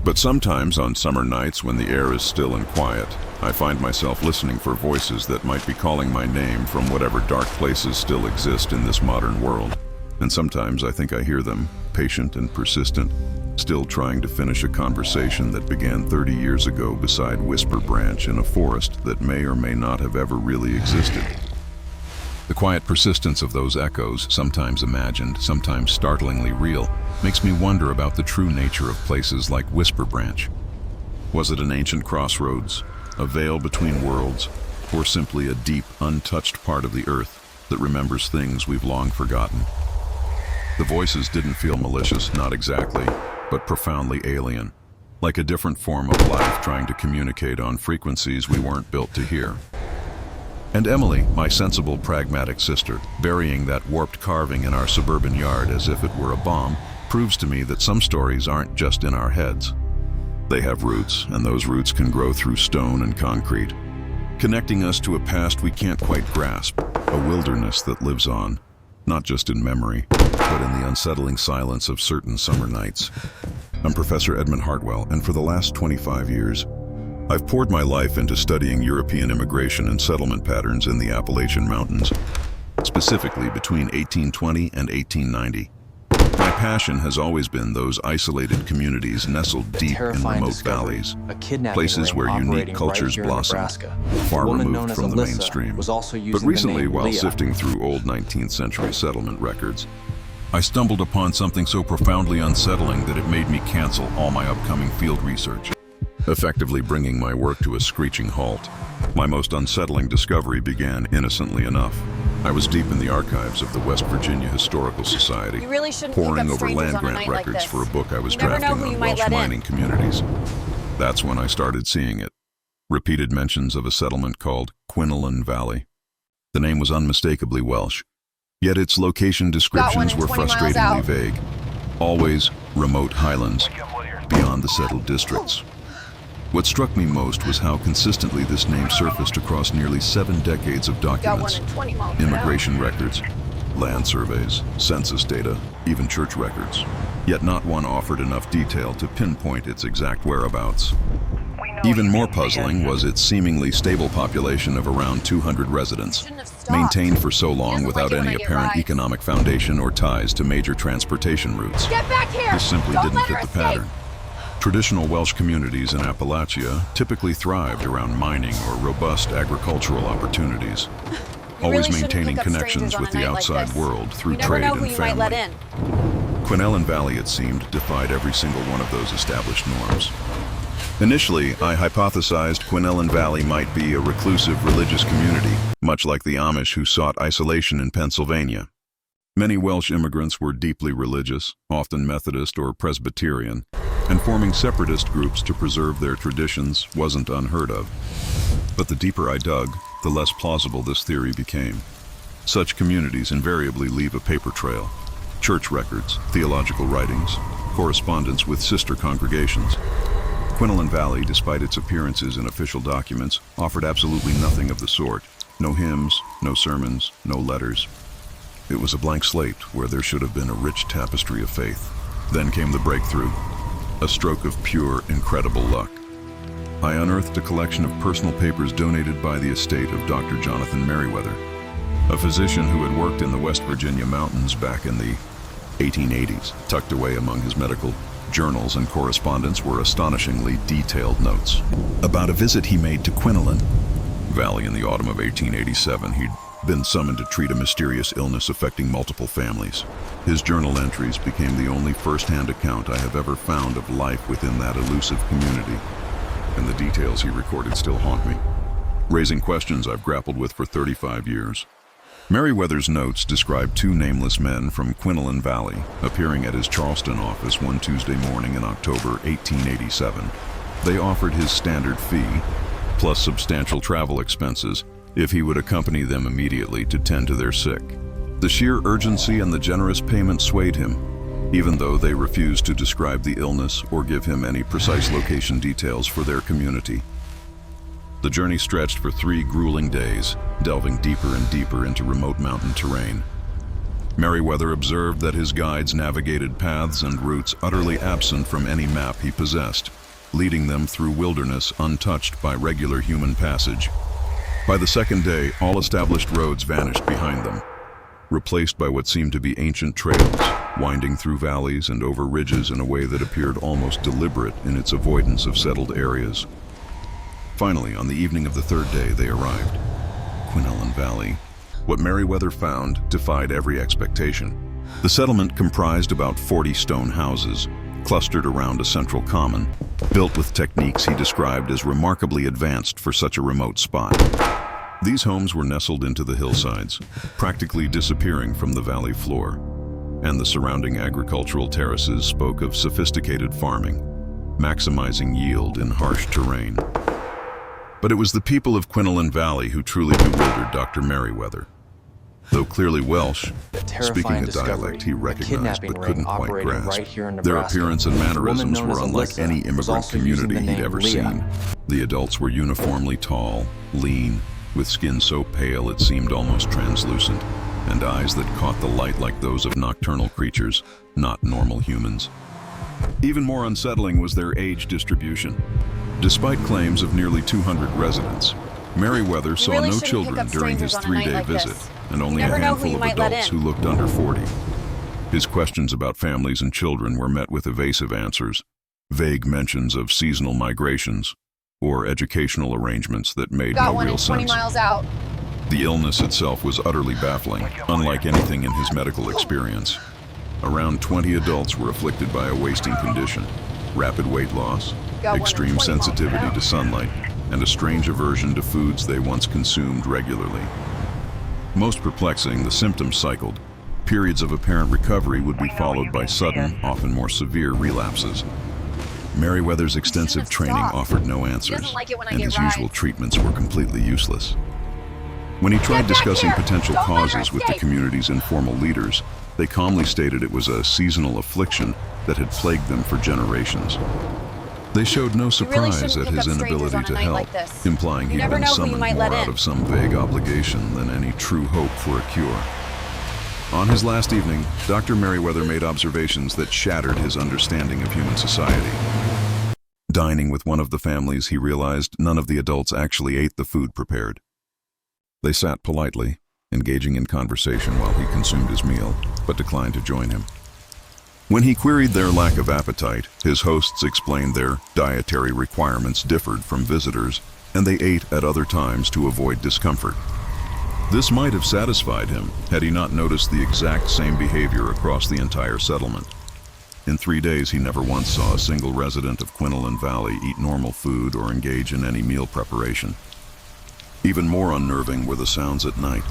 But sometimes on summer nights when the air is still and quiet, I find myself listening for voices that might be calling my name from whatever dark places still exist in this modern world. And sometimes I think I hear them, patient and persistent, still trying to finish a conversation that began 30 years ago beside Whisper Branch in a forest that may or may not have ever really existed. The quiet persistence of those echoes, sometimes imagined, sometimes startlingly real, makes me wonder about the true nature of places like Whisper Branch. Was it an ancient crossroads, a veil between worlds, or simply a deep, untouched part of the earth that remembers things we've long forgotten? The voices didn't feel malicious, not exactly, but profoundly alien, like a different form of life trying to communicate on frequencies we weren't built to hear. And Emily, my sensible, pragmatic sister, burying that warped carving in our suburban yard as if it were a bomb, proves to me that some stories aren't just in our heads. They have roots, and those roots can grow through stone and concrete, connecting us to a past we can't quite grasp, a wilderness that lives on, not just in memory, but in the unsettling silence of certain summer nights. I'm Professor Edmund Hartwell, and for the last 25 years, I've poured my life into studying European immigration and settlement patterns in the Appalachian Mountains, specifically between 1820 and 1890. My passion has always been those isolated communities nestled deep in remote valleys, places where unique cultures blossom, far removed from the mainstream. But recently, while sifting through old 19th century settlement records, I stumbled upon something so profoundly unsettling that it made me cancel all my upcoming field research, effectively bringing my work to a screeching halt. My most unsettling discovery began innocently enough. I was deep in the archives of the West Virginia Historical Society, poring over land grant records for a book I was drafting on Welsh mining communities. That's when I started seeing it. Repeated mentions of a settlement called Quinlan Valley. The name was unmistakably Welsh, yet its location descriptions were frustratingly vague. Always remote highlands, beyond the settled districts. What struck me most was how consistently this name surfaced across nearly 7 decades of documents, immigration records, land surveys, census data, even church records. Yet not one offered enough detail to pinpoint its exact whereabouts. Even more puzzling was its seemingly stable population of around 200 residents, maintained for so long without any apparent economic foundation or ties to major transportation routes. This simply didn't fit the pattern. Traditional Welsh communities in Appalachia typically thrived around mining or robust agricultural opportunities, always maintaining connections with the outside world through trade and family. Quinlan Valley, it seemed, defied every single one of those established norms. Initially, I hypothesized Quinlan Valley might be a reclusive religious community, much like the Amish who sought isolation in Pennsylvania. Many Welsh immigrants were deeply religious, often Methodist or Presbyterian, and forming separatist groups to preserve their traditions wasn't unheard of. But the deeper I dug, the less plausible this theory became. Such communities invariably leave a paper trail, church records, theological writings, correspondence with sister congregations. Quinlan Valley, despite its appearances in official documents, offered absolutely nothing of the sort. No hymns, no sermons, no letters. It was a blank slate where there should have been a rich tapestry of faith. Then came the breakthrough, a stroke of pure, incredible luck. I unearthed a collection of personal papers donated by the estate of Dr. Jonathan Merriweather, a physician who had worked in the West Virginia mountains back in the 1880s. Tucked away among his medical journals and correspondence were astonishingly detailed notes about a visit he made to Quinlan Valley in the autumn of 1887. He'd been summoned to treat a mysterious illness affecting multiple families. His journal entries became the only first-hand account I have ever found of life within that elusive community, and the details he recorded still haunt me, raising questions I've grappled with for 35 years. Merriweather's notes describe two nameless men from Quinlan Valley appearing at his Charleston office one Tuesday morning in October 1887. They offered his standard fee, plus substantial travel expenses, if he would accompany them immediately to tend to their sick. The sheer urgency and the generous payment swayed him, even though they refused to describe the illness or give him any precise location details for their community. The journey stretched for 3 grueling days, delving deeper and deeper into remote mountain terrain. Merriweather observed that his guides navigated paths and routes utterly absent from any map he possessed, leading them through wilderness untouched by regular human passage. By the second day, all established roads vanished behind them, replaced by what seemed to be ancient trails, winding through valleys and over ridges in a way that appeared almost deliberate in its avoidance of settled areas. Finally, on the evening of the 3rd day, they arrived. Quinlan Valley. What Merriweather found defied every expectation. The settlement comprised about 40 stone houses, clustered around a central common, built with techniques he described as remarkably advanced for such a remote spot. These homes were nestled into the hillsides, practically disappearing from the valley floor, and the surrounding agricultural terraces spoke of sophisticated farming, maximizing yield in harsh terrain. But it was the people of Quinlan Valley who truly bewildered Dr. Merriweather. Though clearly Welsh, speaking a dialect he recognized but couldn't quite grasp, their appearance and mannerisms were unlike any immigrant community he'd ever seen. The adults were uniformly tall, lean, with skin so pale it seemed almost translucent, and eyes that caught the light like those of nocturnal creatures, not normal humans. Even more unsettling was their age distribution. Despite claims of nearly 200 residents, Merriweather saw no children during his 3-day visit, and only a handful of adults who looked under 40. His questions about families and children were met with evasive answers, vague mentions of seasonal migrations, or educational arrangements that made no real sense. 20 miles out. The illness itself was utterly baffling, unlike anything in his medical experience. Around 20 adults were afflicted by a wasting condition, rapid weight loss, extreme sensitivity to sunlight, and a strange aversion to foods they once consumed regularly. Most perplexing, the symptoms cycled. Periods of apparent recovery would be followed by sudden, often more severe relapses. Merriweather's extensive training offered no answers, and his usual treatments were completely useless. When he tried discussing potential causes with the community's informal leaders, they calmly stated it was a seasonal affliction that had plagued them for generations. They showed no surprise at his inability to help, implying he'd been summoned more out of some vague obligation than any true hope for a cure. On his last evening, Dr. Merriweather made observations that shattered his understanding of human society. Dining with one of the families, he realized none of the adults actually ate the food prepared. They sat politely, engaging in conversation while he consumed his meal, but declined to join him. When he queried their lack of appetite, his hosts explained their dietary requirements differed from visitors, and they ate at other times to avoid discomfort. This might have satisfied him had he not noticed the exact same behavior across the entire settlement. In 3 days, he never once saw a single resident of Quinlan Valley eat normal food or engage in any meal preparation. Even more unnerving were the sounds at night.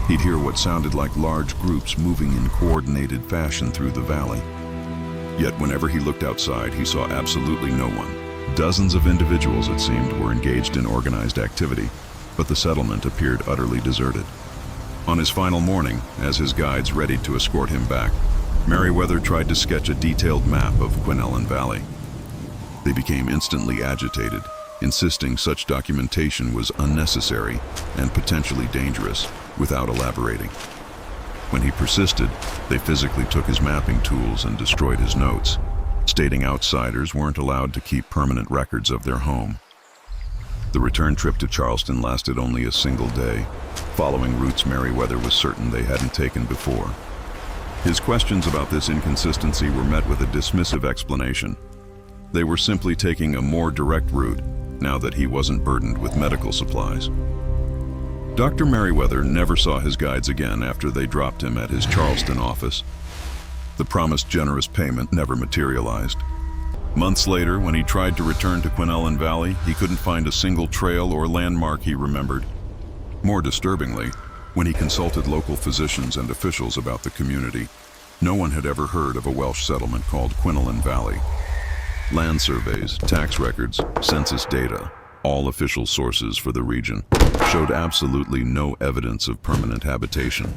He'd hear what sounded like large groups moving in coordinated fashion through the valley. Yet whenever he looked outside, he saw absolutely no one. Dozens of individuals, it seemed, were engaged in organized activity, but the settlement appeared utterly deserted. On his final morning, as his guides readied to escort him back, Merriweather tried to sketch a detailed map of Quinellen Valley. They became instantly agitated, insisting such documentation was unnecessary and potentially dangerous, without elaborating. When he persisted, they physically took his mapping tools and destroyed his notes, stating outsiders weren't allowed to keep permanent records of their home. The return trip to Charleston lasted only a single day, following routes Merriweather was certain they hadn't taken before. His questions about this inconsistency were met with a dismissive explanation. They were simply taking a more direct route, now that he wasn't burdened with medical supplies. Dr. Merriweather never saw his guides again after they dropped him at his Charleston office. The promised generous payment never materialized. Months later, when he tried to return to Quinellen Valley, he couldn't find a single trail or landmark he remembered. More disturbingly, when he consulted local physicians and officials about the community, no one had ever heard of a Welsh settlement called Quinellen Valley. Land surveys, tax records, census data, all official sources for the region, showed absolutely no evidence of permanent habitation.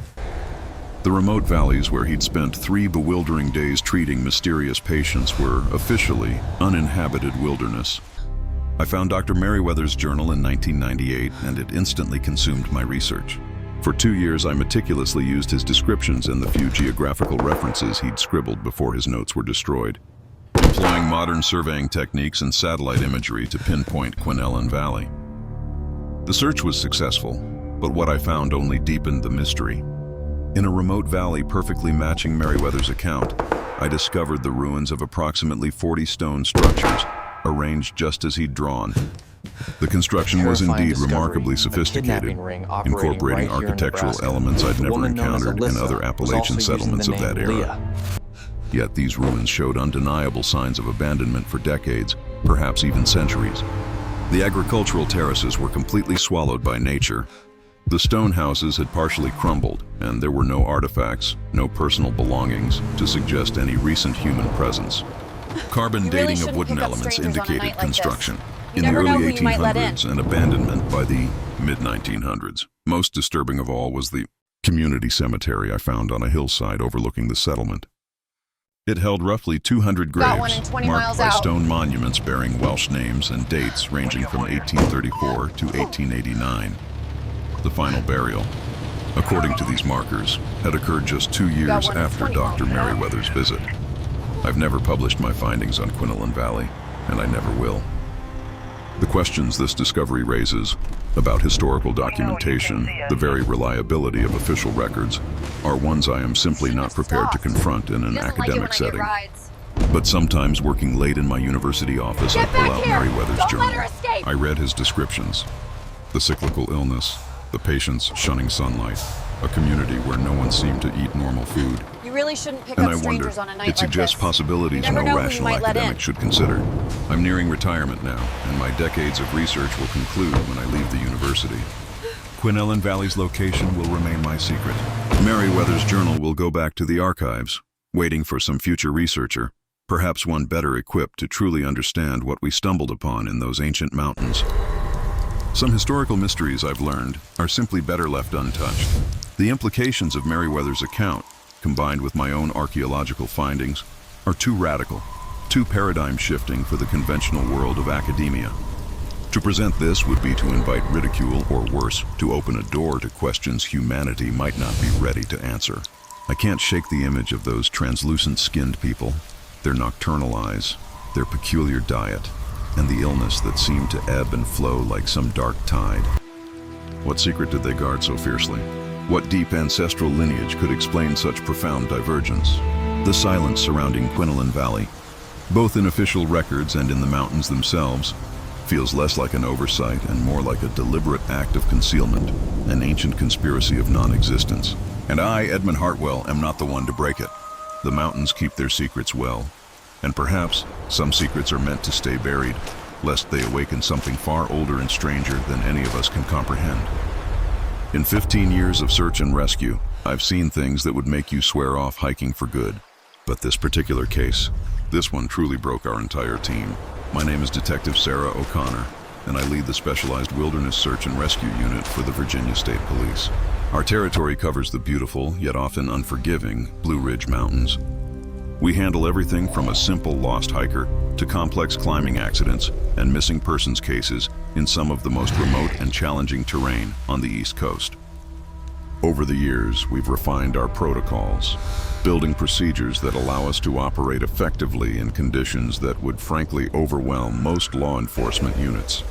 The remote valleys where he'd spent 3 bewildering days treating mysterious patients were officially uninhabited wilderness. I found Dr. Merriweather's journal in 1998, and it instantly consumed my research. For 2 years, I meticulously used his descriptions and the few geographical references he'd scribbled before his notes were destroyed, employing modern surveying techniques and satellite imagery to pinpoint Quinellen Valley. The search was successful, but what I found only deepened the mystery. In a remote valley perfectly matching Merriweather's account, I discovered the ruins of approximately 40 stone structures, arranged just as he'd drawn. The construction was indeed remarkably sophisticated, incorporating architectural elements I'd never encountered in other Appalachian settlements of that era. Yet these ruins showed undeniable signs of abandonment for decades, perhaps even centuries. The agricultural terraces were completely swallowed by nature. The stone houses had partially crumbled, and there were no artifacts, no personal belongings, to suggest any recent human presence. Carbon dating of wooden elements indicated construction in the early 1800s and abandonment by the mid-1900s. Most disturbing of all was the community cemetery I found on a hillside overlooking the settlement. It held roughly 200 graves, marked by stone monuments bearing Welsh names and dates ranging from 1834 to 1889. The final burial, according to these markers, had occurred just 2 years after Dr. Merriweather's visit. I've never published my findings on Quinellen Valley, and I never will. The questions this discovery raises about historical documentation, the very reliability of official records, are ones I am simply not prepared to confront in an academic setting. But sometimes, working late in my university office, I pull out Merriweather's journal. I read his descriptions: the cyclical illness, the patients shunning sunlight, a community where no one seemed to eat normal food. You really shouldn't pick up strangers on a night like this. It suggests possibilities no rational academic should consider. I'm nearing retirement now, and my decades of research will conclude when I leave the university. Quinellen Valley's location will remain my secret. Merriweather's journal will go back to the archives, waiting for some future researcher, perhaps one better equipped to truly understand what we stumbled upon in those ancient mountains. Some historical mysteries I've learned are simply better left untouched. The implications of Merriweather's account, combined with my own archaeological findings, are too radical, too paradigm-shifting for the conventional world of academia. To present this would be to invite ridicule, or worse, to open a door to questions humanity might not be ready to answer. I can't shake the image of those translucent-skinned people, their nocturnal eyes, their peculiar diet, and the illness that seemed to ebb and flow like some dark tide. What secret did they guard so fiercely? What deep ancestral lineage could explain such profound divergence? The silence surrounding Quinellen Valley, both in official records and in the mountains themselves, feels less like an oversight and more like a deliberate act of concealment, an ancient conspiracy of non-existence. And I, Edmund Hartwell, am not the one to break it. The mountains keep their secrets well, and perhaps some secrets are meant to stay buried, lest they awaken something far older and stranger than any of us can comprehend. In 15 years of search and rescue, I've seen things that would make you swear off hiking for good. But this particular case, this one truly broke our entire team. My name is Detective Sarah O'Connor, and I lead the Specialized Wilderness Search and Rescue Unit for the Virginia State Police. Our territory covers the beautiful, yet often unforgiving, Blue Ridge Mountains, We handle everything from a simple lost hiker to complex climbing accidents and missing persons cases in some of the most remote and challenging terrain on the East Coast. Over the years, we've refined our protocols, building procedures that allow us to operate effectively in conditions that would frankly overwhelm most law enforcement units.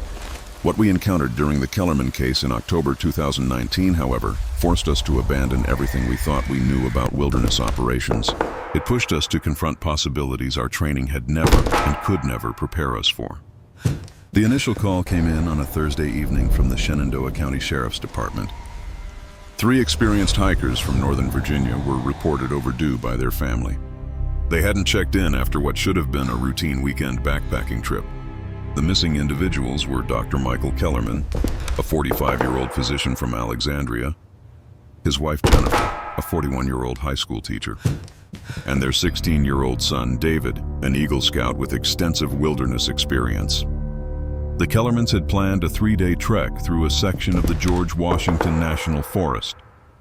What we encountered during the Kellerman case in October 2019, however, forced us to abandon everything we thought we knew about wilderness operations. It pushed us to confront possibilities our training had never and could never prepare us for. The initial call came in on a Thursday evening from the Shenandoah County Sheriff's Department. 3 experienced hikers from Northern Virginia were reported overdue by their family. They hadn't checked in after what should have been a routine weekend backpacking trip. The missing individuals were Dr. Michael Kellerman, a 45-year-old physician from Alexandria, his wife Jennifer, a 41-year-old high school teacher, and their 16-year-old son David, an Eagle Scout with extensive wilderness experience. The Kellermans had planned a 3-day trek through a section of the George Washington National Forest,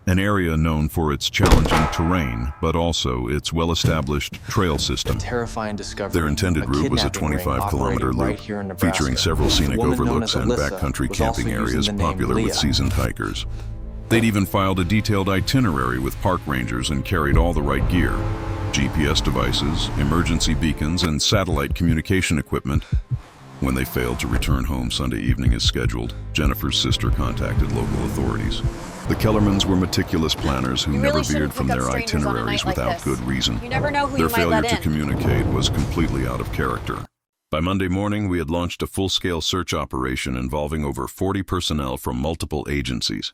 an area known for its challenging terrain, but also its well-established trail system. Terrifying discovery. Their intended route was a 25-kilometer loop, featuring several scenic overlooks and backcountry camping areas popular with seasoned hikers. They'd even filed a detailed itinerary with park rangers and carried all the right gear: GPS devices, emergency beacons, and satellite communication equipment. When they failed to return home Sunday evening as scheduled, Jennifer's sister contacted local authorities. The Kellermans were meticulous planners who never veered from their itineraries without good reason. You never know who Their you might failure let to in. communicate was completely out of character. By Monday morning, we had launched a full-scale search operation involving over 40 personnel from multiple agencies.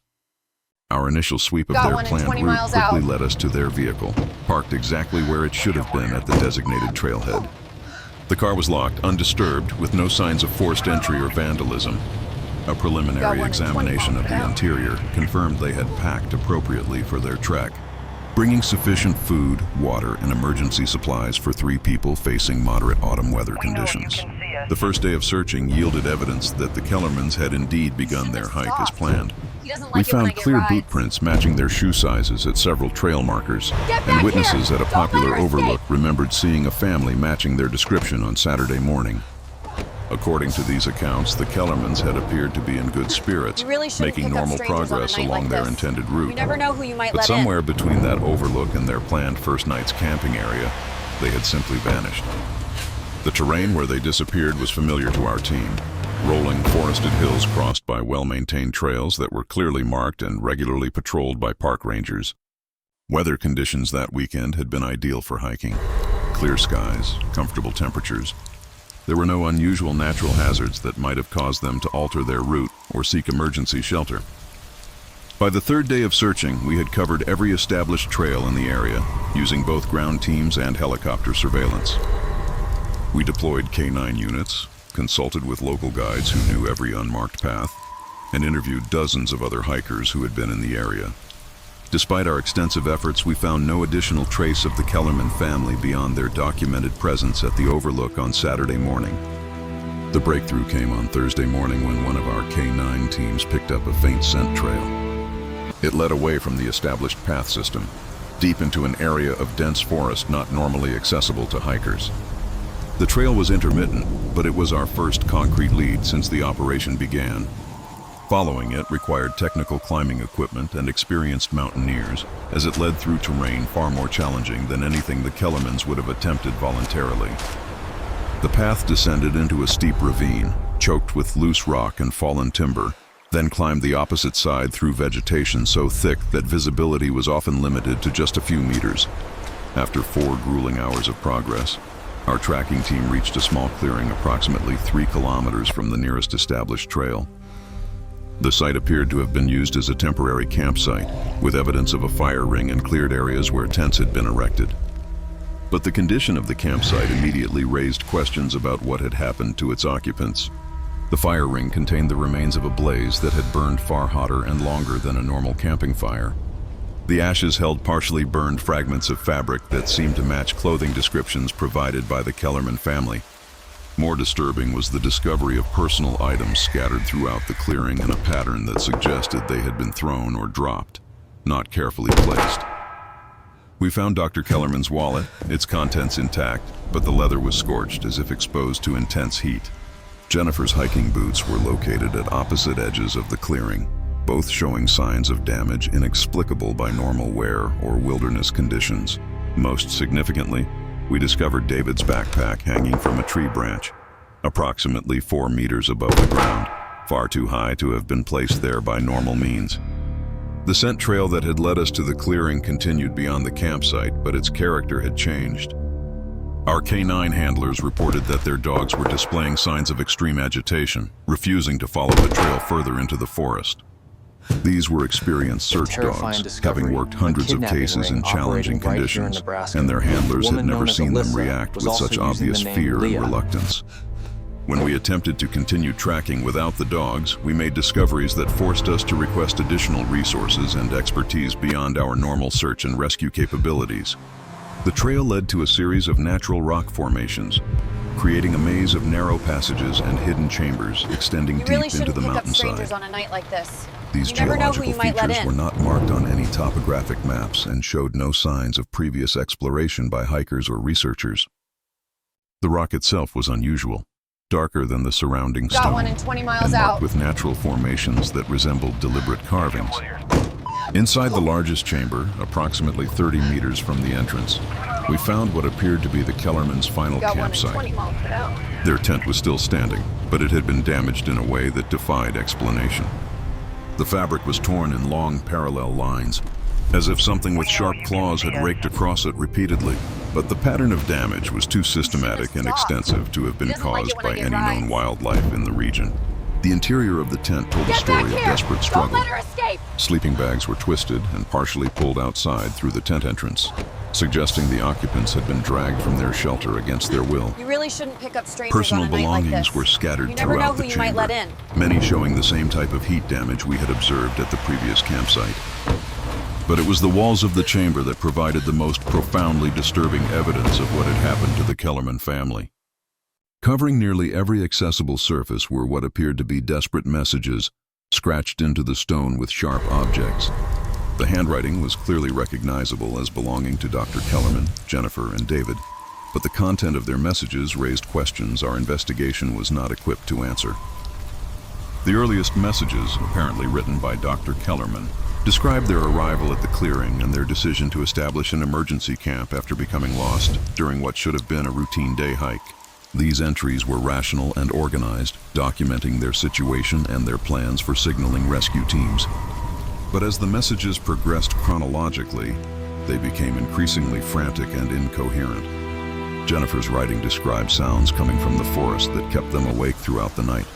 Our initial sweep of their planned route quickly led us to their vehicle, parked exactly where it should have been at the designated trailhead. The car was locked, undisturbed, with no signs of forced entry or vandalism. A preliminary examination of the interior confirmed they had packed appropriately for their trek, bringing sufficient food, water, and emergency supplies for 3 people facing moderate autumn weather conditions. The first day of searching yielded evidence that the Kellermans had indeed begun their hike as planned. We found clear boot prints matching their shoe sizes at several trail markers, and witnesses at a popular overlook remembered seeing a family matching their description on Saturday morning. According to these accounts, the Kellermans had appeared to be in good spirits, making normal progress along their intended route. You never know who you might But let in. somewhere between that overlook and their planned first night's camping area, they had simply vanished. The terrain where they disappeared was familiar to our team. Rolling forested hills crossed by well-maintained trails that were clearly marked and regularly patrolled by park rangers. Weather conditions that weekend had been ideal for hiking. Clear skies, comfortable temperatures. There were no unusual natural hazards that might have caused them to alter their route or seek emergency shelter. By the 3rd day of searching, we had covered every established trail in the area, using both ground teams and helicopter surveillance. We deployed K9 units, consulted with local guides who knew every unmarked path, and interviewed dozens of other hikers who had been in the area. Despite our extensive efforts, we found no additional trace of the Kellerman family beyond their documented presence at the overlook on Saturday morning. The breakthrough came on Thursday morning when one of our K9 teams picked up a faint scent trail. It led away from the established path system, deep into an area of dense forest not normally accessible to hikers. The trail was intermittent, but it was our first concrete lead since the operation began. Following it required technical climbing equipment and experienced mountaineers, as it led through terrain far more challenging than anything the Kellermans would have attempted voluntarily. The path descended into a steep ravine, choked with loose rock and fallen timber, then climbed the opposite side through vegetation so thick that visibility was often limited to just a few meters. After 4 grueling hours of progress, our tracking team reached a small clearing approximately 3 kilometers from the nearest established trail. The site appeared to have been used as a temporary campsite, with evidence of a fire ring and cleared areas where tents had been erected. But the condition of the campsite immediately raised questions about what had happened to its occupants. The fire ring contained the remains of a blaze that had burned far hotter and longer than a normal camping fire. The ashes held partially burned fragments of fabric that seemed to match clothing descriptions provided by the Kellerman family. More disturbing was the discovery of personal items scattered throughout the clearing in a pattern that suggested they had been thrown or dropped, not carefully placed. We found Dr. Kellerman's wallet, its contents intact, but the leather was scorched as if exposed to intense heat. Jennifer's hiking boots were located at opposite edges of the clearing, both showing signs of damage inexplicable by normal wear or wilderness conditions. Most significantly, we discovered David's backpack hanging from a tree branch, approximately 4 meters above the ground, far too high to have been placed there by normal means. The scent trail that had led us to the clearing continued beyond the campsite, but its character had changed. Our K9 handlers reported that their dogs were displaying signs of extreme agitation, refusing to follow the trail further into the forest. These were experienced search dogs, having worked hundreds of cases in challenging conditions, and their handlers had never seen them react with such obvious fear and reluctance. When we attempted to continue tracking without the dogs, we made discoveries that forced us to request additional resources and expertise beyond our normal search and rescue capabilities. The trail led to a series of natural rock formations, creating a maze of narrow passages and hidden chambers extending deep into the mountainside. On a night like this. These geological features were not marked on any topographic maps and showed no signs of previous exploration by hikers or researchers. The rock itself was unusual, darker than the surrounding stone, and marked with natural formations that resembled deliberate carvings. Inside the largest chamber, approximately 30 meters from the entrance, we found what appeared to be the Kellerman's final campsite. Their tent was still standing, but it had been damaged in a way that defied explanation. The fabric was torn in long parallel lines, as if something with sharp claws had raked across it repeatedly. But the pattern of damage was too systematic and extensive to have been caused by any known wildlife in the region. The interior of the tent told a story of desperate struggle. Sleeping bags were twisted and partially pulled outside through the tent entrance, suggesting the occupants had been dragged from their shelter against their will. You really shouldn't pick up strangers Personal on a night like belongings this. were scattered You never know throughout who the you might let chamber, in. many showing the same type of heat damage we had observed at the previous campsite. But it was the walls of the chamber that provided the most profoundly disturbing evidence of what had happened to the Kellerman family. Covering nearly every accessible surface were what appeared to be desperate messages scratched into the stone with sharp objects. The handwriting was clearly recognizable as belonging to Dr. Kellerman, Jennifer, and David, but the content of their messages raised questions our investigation was not equipped to answer. The earliest messages, apparently written by Dr. Kellerman, described their arrival at the clearing and their decision to establish an emergency camp after becoming lost during what should have been a routine day hike. These entries were rational and organized, documenting their situation and their plans for signaling rescue teams. But as the messages progressed chronologically, they became increasingly frantic and incoherent. Jennifer's writing described sounds coming from the forest that kept them awake throughout the night.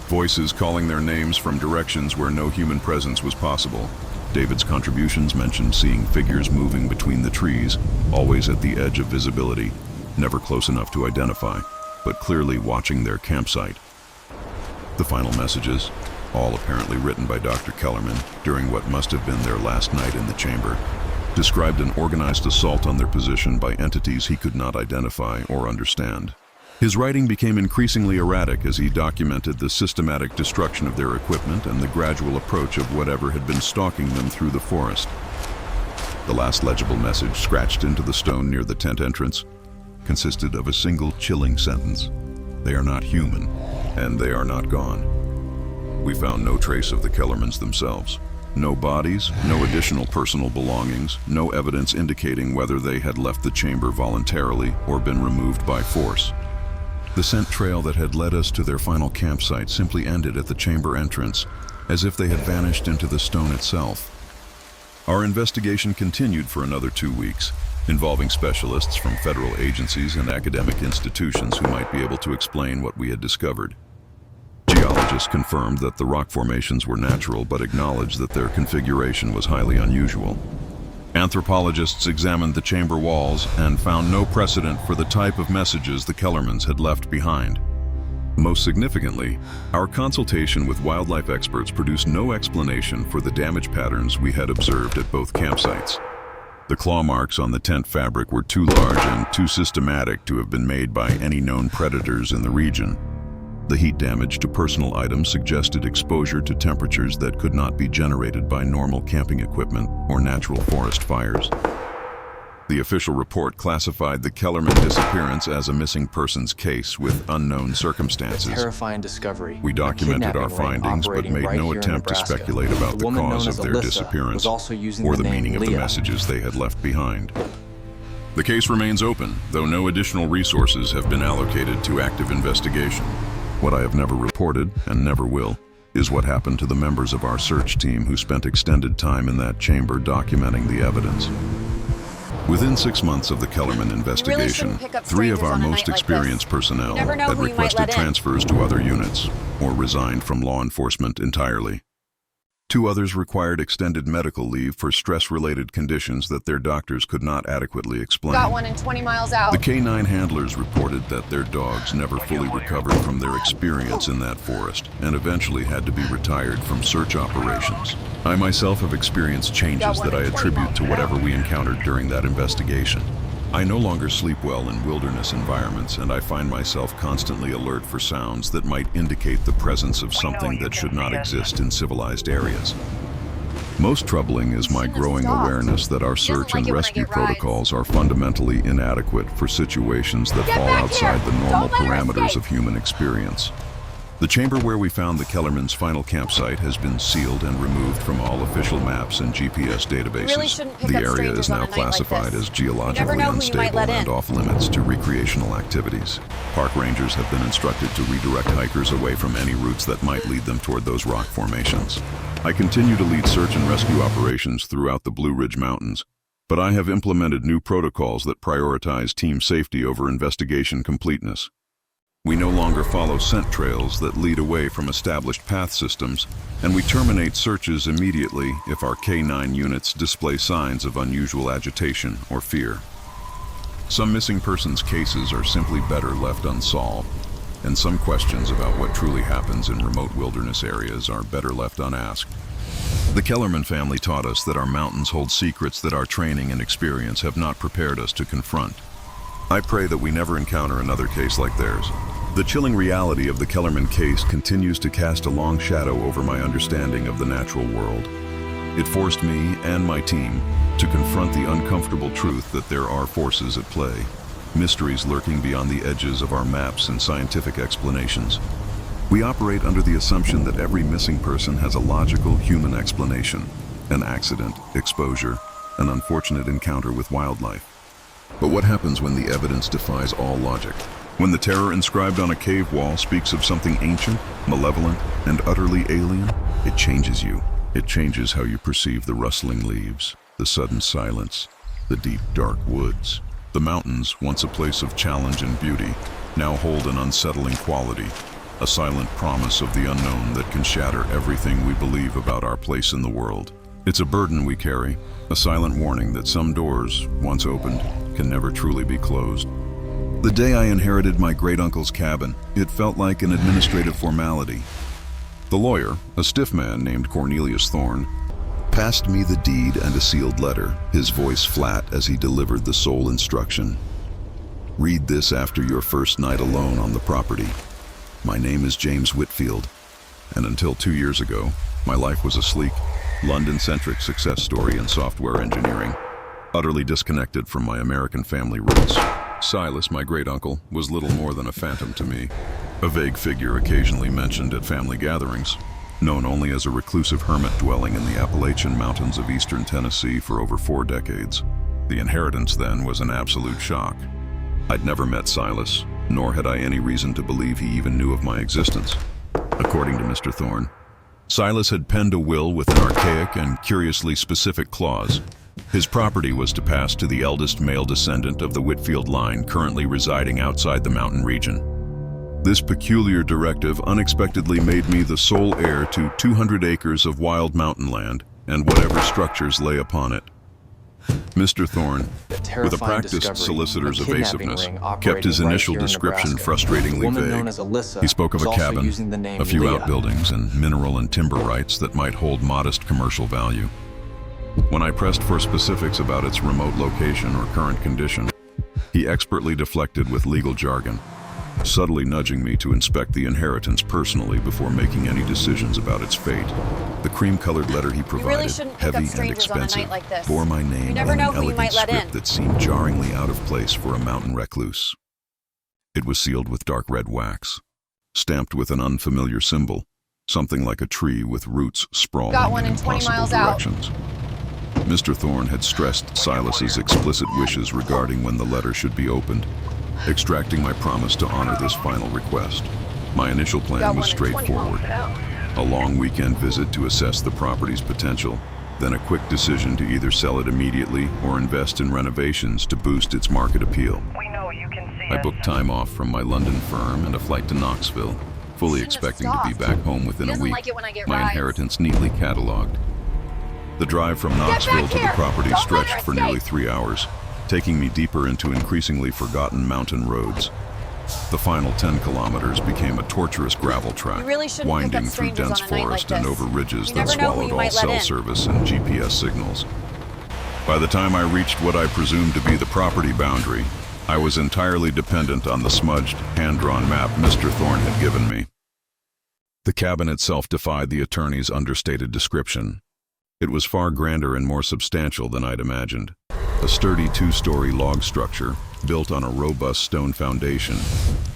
Voices calling their names from directions where no human presence was possible. David's contributions mentioned seeing figures moving between the trees, always at the edge of visibility, never close enough to identify, but clearly watching their campsite. The final messages, all apparently written by Dr. Kellerman during what must have been their last night in the chamber, described an organized assault on their position by entities he could not identify or understand. His writing became increasingly erratic as he documented the systematic destruction of their equipment and the gradual approach of whatever had been stalking them through the forest. The last legible message, scratched into the stone near the tent entrance, consisted of a single chilling sentence: "They are not human, and they are not gone." We found no trace of the Kellermans themselves. No bodies, no additional personal belongings, no evidence indicating whether they had left the chamber voluntarily or been removed by force. The scent trail that had led us to their final campsite simply ended at the chamber entrance, as if they had vanished into the stone itself. Our investigation continued for another 2 weeks, involving specialists from federal agencies and academic institutions who might be able to explain what we had discovered. Geologists confirmed that the rock formations were natural, but acknowledged that their configuration was highly unusual. Anthropologists examined the chamber walls and found no precedent for the type of messages the Kellermans had left behind. Most significantly, our consultation with wildlife experts produced no explanation for the damage patterns we had observed at both campsites. The claw marks on the tent fabric were too large and too systematic to have been made by any known predators in the region. The heat damage to personal items suggested exposure to temperatures that could not be generated by normal camping equipment or natural forest fires. The official report classified the Kellerman disappearance as a missing persons case with unknown circumstances. Terrifying discovery. We documented our findings, but made no attempt to speculate about the cause of their disappearance or the meaning of the messages they had left behind. The case remains open, though no additional resources have been allocated to active investigation. What I have never reported, and never will, is what happened to the members of our search team who spent extended time in that chamber documenting the evidence. Within 6 months of the Kellerman investigation, 3 of our most experienced personnel had requested transfers to other units or resigned from law enforcement entirely. 2 others required extended medical leave for stress-related conditions that their doctors could not adequately explain. Got one in 20 miles out. The K9 handlers reported that their dogs never fully recovered from their experience in that forest and eventually had to be retired from search operations. I myself have experienced changes that I attribute to whatever we encountered during that investigation. I no longer sleep well in wilderness environments, and I find myself constantly alert for sounds that might indicate the presence of something that should not exist in civilized areas. Most troubling is my growing awareness that our search and rescue protocols are fundamentally inadequate for situations that fall outside the normal parameters of human experience. The chamber where we found the Kellerman's final campsite has been sealed and removed from all official maps and GPS databases. The area is now classified as geologically unstable and off-limits to recreational activities. Park rangers have been instructed to redirect hikers away from any routes that might lead them toward those rock formations. I continue to lead search and rescue operations throughout the Blue Ridge Mountains, but I have implemented new protocols that prioritize team safety over investigation completeness. We no longer follow scent trails that lead away from established path systems, and we terminate searches immediately if our K9 units display signs of unusual agitation or fear. Some missing persons cases are simply better left unsolved, and some questions about what truly happens in remote wilderness areas are better left unasked. The Kellerman family taught us that our mountains hold secrets that our training and experience have not prepared us to confront. I pray that we never encounter another case like theirs. The chilling reality of the Kellerman case continues to cast a long shadow over my understanding of the natural world. It forced me and my team to confront the uncomfortable truth that there are forces at play, mysteries lurking beyond the edges of our maps and scientific explanations. We operate under the assumption that every missing person has a logical human explanation: an accident, exposure, an unfortunate encounter with wildlife. But what happens when the evidence defies all logic? When the terror inscribed on a cave wall speaks of something ancient, malevolent, and utterly alien? It changes you. It changes how you perceive the rustling leaves, the sudden silence, the deep, dark woods. The mountains, once a place of challenge and beauty, now hold an unsettling quality, a silent promise of the unknown that can shatter everything we believe about our place in the world. It's a burden we carry, a silent warning that some doors, once opened, can never truly be closed. The day I inherited my great-uncle's cabin, it felt like an administrative formality. The lawyer, a stiff man named Cornelius Thorne, passed me the deed and a sealed letter, his voice flat as he delivered the sole instruction. Read this after your first night alone on the property. My name is James Whitfield, and until 2 years ago, my life was a sleek, London-centric success story in software engineering, utterly disconnected from my American family roots. Silas, my great-uncle, was little more than a phantom to me, a vague figure occasionally mentioned at family gatherings, known only as a reclusive hermit dwelling in the Appalachian Mountains of eastern Tennessee for over 4 decades. The inheritance then was an absolute shock. I'd never met Silas, nor had I any reason to believe he even knew of my existence. According to Mr. Thorne, Silas had penned a will with an archaic and curiously specific clause. His property was to pass to the eldest male descendant of the Whitfield line currently residing outside the mountain region. This peculiar directive unexpectedly made me the sole heir to 200 acres of wild mountain land and whatever structures lay upon it. Mr. Thorne, with a practiced solicitor's evasiveness, kept his initial description frustratingly vague. He spoke of a cabin, a few outbuildings, and mineral and timber rights that might hold modest commercial value. When I pressed for specifics about its remote location or current condition, he expertly deflected with legal jargon. subtly nudging me to inspect the inheritance personally before making any decisions about its fate. The cream-colored letter he provided, heavy and expensive, bore my name in an elegant script that seemed jarringly out of place for a mountain recluse. It was sealed with dark red wax, stamped with an unfamiliar symbol, something like a tree with roots sprawling in impossible directions. Mr. Thorne had stressed Silas's explicit wishes regarding when the letter should be opened, extracting my promise to honor this final request. My initial plan was straightforward. A long weekend visit to assess the property's potential, then a quick decision to either sell it immediately or invest in renovations to boost its market appeal. I booked time off from my London firm and a flight to Knoxville, fully expecting to be back home within a week, my inheritance neatly cataloged. The drive from Knoxville to the property stretched for nearly 3 hours, taking me deeper into increasingly forgotten mountain roads. The final 10 kilometers became a torturous gravel track, winding through dense forest and over ridges that swallowed all cell service and GPS signals. By the time I reached what I presumed to be the property boundary, I was entirely dependent on the smudged, hand-drawn map Mr. Thorne had given me. The cabin itself defied the attorney's understated description. It was far grander and more substantial than I'd imagined. A sturdy 2-story log structure, built on a robust stone foundation,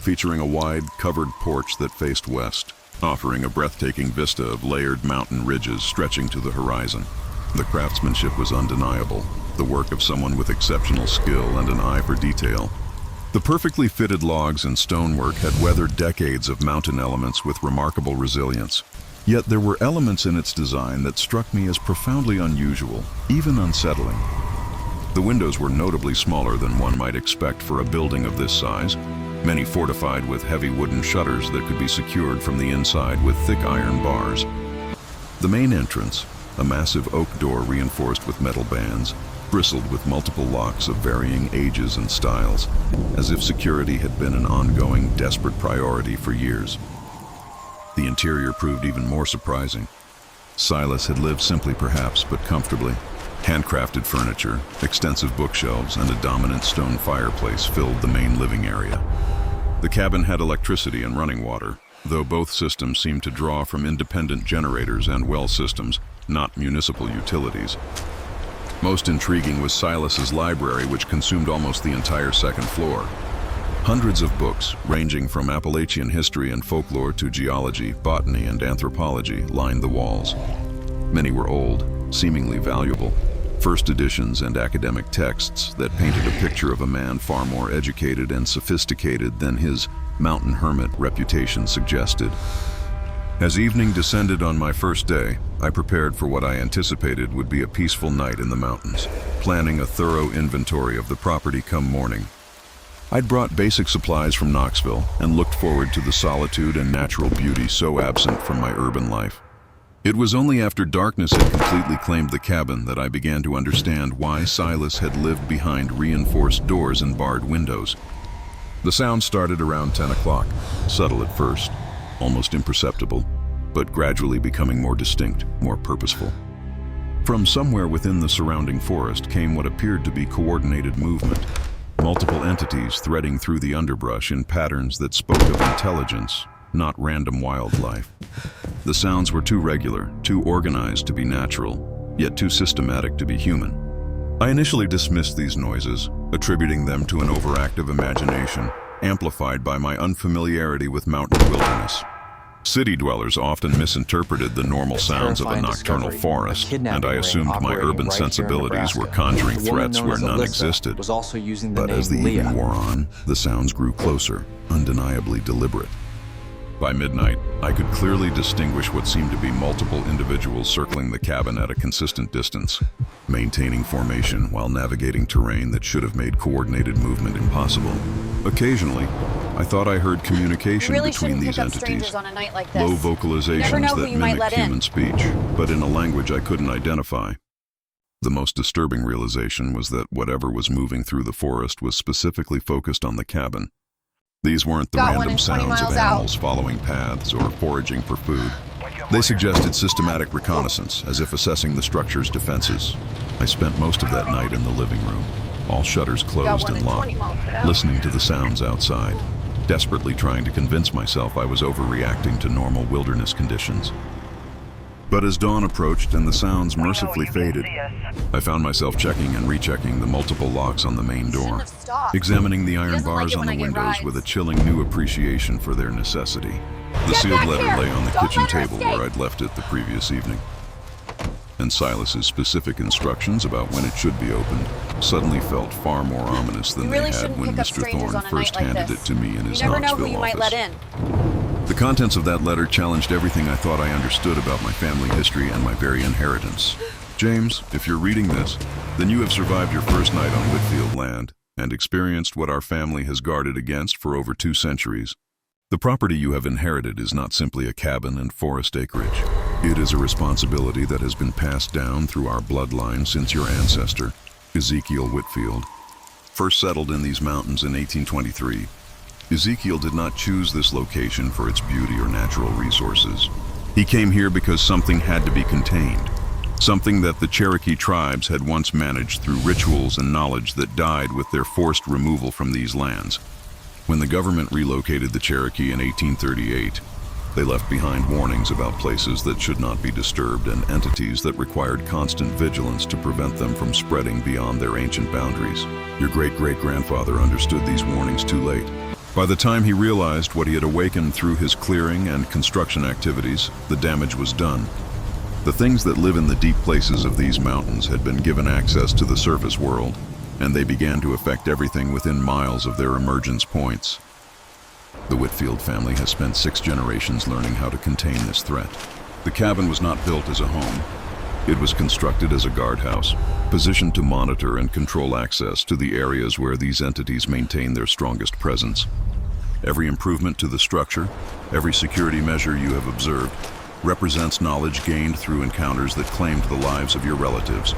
featuring a wide, covered porch that faced west, offering a breathtaking vista of layered mountain ridges stretching to the horizon. The craftsmanship was undeniable, the work of someone with exceptional skill and an eye for detail. The perfectly fitted logs and stonework had weathered decades of mountain elements with remarkable resilience. Yet there were elements in its design that struck me as profoundly unusual, even unsettling. The windows were notably smaller than one might expect for a building of this size, many fortified with heavy wooden shutters that could be secured from the inside with thick iron bars. The main entrance, a massive oak door reinforced with metal bands, bristled with multiple locks of varying ages and styles, as if security had been an ongoing, desperate priority for years. The interior proved even more surprising. Silas had lived simply perhaps, but comfortably. Handcrafted furniture, extensive bookshelves, and a dominant stone fireplace filled the main living area. The cabin had electricity and running water, though both systems seemed to draw from independent generators and well systems, not municipal utilities. Most intriguing was Silas's library, which consumed almost the entire second floor. Hundreds of books, ranging from Appalachian history and folklore to geology, botany, and anthropology, lined the walls. Many were old, seemingly valuable, first editions and academic texts that painted a picture of a man far more educated and sophisticated than his mountain hermit reputation suggested. As evening descended on my first day, I prepared for what I anticipated would be a peaceful night in the mountains, planning a thorough inventory of the property come morning. I'd brought basic supplies from Knoxville and looked forward to the solitude and natural beauty so absent from my urban life. It was only after darkness had completely claimed the cabin that I began to understand why Silas had lived behind reinforced doors and barred windows. The sound started around 10 o'clock, subtle at first, almost imperceptible, but gradually becoming more distinct, more purposeful. From somewhere within the surrounding forest came what appeared to be coordinated movement, multiple entities threading through the underbrush in patterns that spoke of intelligence, not random wildlife. The sounds were too regular, too organized to be natural, yet too systematic to be human. I initially dismissed these noises, attributing them to an overactive imagination, amplified by my unfamiliarity with mountain wilderness. City dwellers often misinterpreted the normal sounds of a nocturnal forest, and I assumed my urban sensibilities were conjuring threats where none existed. But as the evening wore on, the sounds grew closer, undeniably deliberate. By midnight, I could clearly distinguish what seemed to be multiple individuals circling the cabin at a consistent distance, maintaining formation while navigating terrain that should have made coordinated movement impossible. Occasionally, I thought I heard communication between these entities, low vocalizations that mimicked human speech, but in a language I couldn't identify. The most disturbing realization was that whatever was moving through the forest was specifically focused on the cabin. These weren't the random sounds of animals following paths or foraging for food. They suggested systematic reconnaissance, as if assessing the structure's defenses. I spent most of that night in the living room, all shutters closed and locked, listening to the sounds outside. desperately trying to convince myself I was overreacting to normal wilderness conditions. But as dawn approached and the sounds mercifully faded, I found myself checking and rechecking the multiple locks on the main door, examining the iron bars on the windows with a chilling new appreciation for their necessity. The sealed letter lay on the kitchen table where I'd left it the previous evening, and Silas's specific instructions about when it should be opened suddenly felt far more ominous than they had when Mr. Thorne first handed it to me in his Knoxville office. The contents of that letter challenged everything I thought I understood about my family history and my very inheritance. James, if you're reading this, then you have survived your first night on Whitfield land and experienced what our family has guarded against for over 2 centuries. The property you have inherited is not simply a cabin and forest acreage. It is a responsibility that has been passed down through our bloodline since your ancestor, Ezekiel Whitfield, first settled in these mountains in 1823. Ezekiel did not choose this location for its beauty or natural resources. He came here because something had to be contained, something that the Cherokee tribes had once managed through rituals and knowledge that died with their forced removal from these lands. When the government relocated the Cherokee in 1838, they left behind warnings about places that should not be disturbed and entities that required constant vigilance to prevent them from spreading beyond their ancient boundaries. Your great-great-grandfather understood these warnings too late. By the time he realized what he had awakened through his clearing and construction activities, the damage was done. The things that live in the deep places of these mountains had been given access to the surface world, and they began to affect everything within miles of their emergence points. The Whitfield family has spent 6 generations learning how to contain this threat. The cabin was not built as a home. It was constructed as a guardhouse, positioned to monitor and control access to the areas where these entities maintain their strongest presence. Every improvement to the structure, every security measure you have observed, represents knowledge gained through encounters that claimed the lives of your relatives.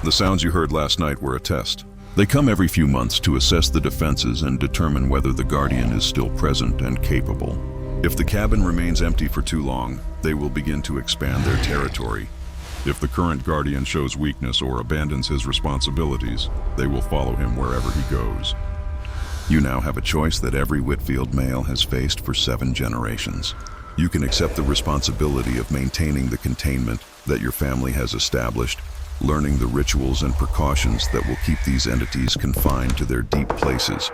The sounds you heard last night were a test. They come every few months to assess the defenses and determine whether the Guardian is still present and capable. If the cabin remains empty for too long, they will begin to expand their territory. If the current Guardian shows weakness or abandons his responsibilities, they will follow him wherever he goes. You now have a choice that every Whitfield male has faced for 7 generations. You can accept the responsibility of maintaining the containment that your family has established, learning the rituals and precautions that will keep these entities confined to their deep places.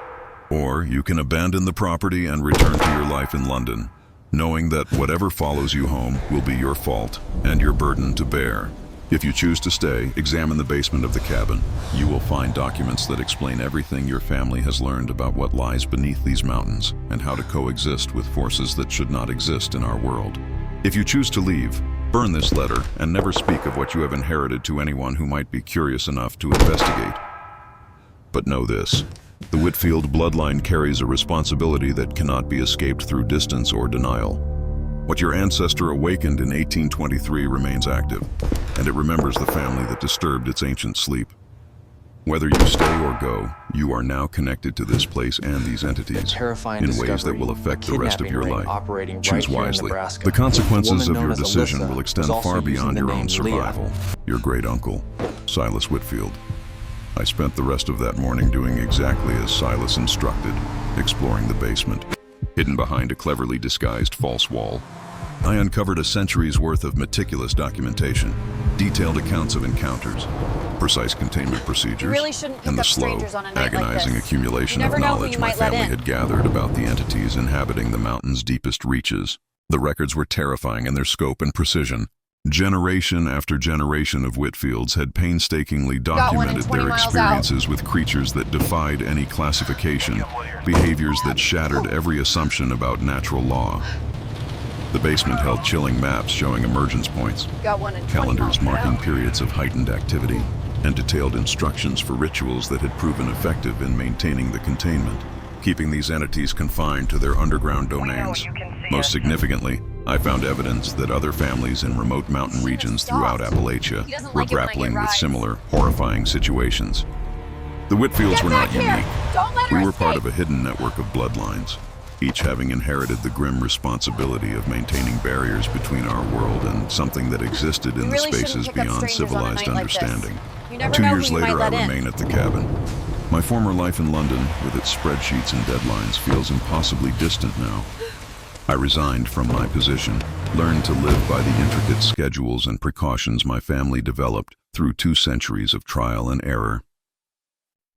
Or you can abandon the property and return to your life in London, knowing that whatever follows you home will be your fault and your burden to bear. If you choose to stay, examine the basement of the cabin. You will find documents that explain everything your family has learned about what lies beneath these mountains and how to coexist with forces that should not exist in our world. If you choose to leave, burn this letter and never speak of what you have inherited to anyone who might be curious enough to investigate. But know this: the Whitfield bloodline carries a responsibility that cannot be escaped through distance or denial. What your ancestor awakened in 1823 remains active, and it remembers the family that disturbed its ancient sleep. Whether you stay or go, you are now connected to this place and these entities in ways that will affect the rest of your life. Choose wisely. The consequences of your decision will extend far beyond your own survival. Your great-uncle, Silas Whitfield. I spent the rest of that morning doing exactly as Silas instructed, exploring the basement. Hidden behind a cleverly disguised false wall, I uncovered a century's worth of meticulous documentation, detailed accounts of encounters, precise containment procedures, and the slow, agonizing accumulation of knowledge my family had gathered about the entities inhabiting the mountain's deepest reaches. The records were terrifying in their scope and precision. Generation after generation of Whitfields had painstakingly documented their experiences with creatures that defied any classification, behaviors that shattered every assumption about natural law. The basement held chilling maps showing emergence points, calendars marking periods of heightened activity, and detailed instructions for rituals that had proven effective in maintaining the containment, keeping these entities confined to their underground domains. Most significantly, I found evidence that other families in remote mountain regions throughout Appalachia were grappling with similar, horrifying situations. The Whitfields were not unique. We were part of a hidden network of bloodlines, each having inherited the grim responsibility of maintaining barriers between our world and something that existed in the spaces beyond civilized understanding. 2 years later, I remain at the cabin, My former life in London, with its spreadsheets and deadlines, feels impossibly distant now. I resigned from my position, learned to live by the intricate schedules and precautions my family developed through 2 centuries of trial and error.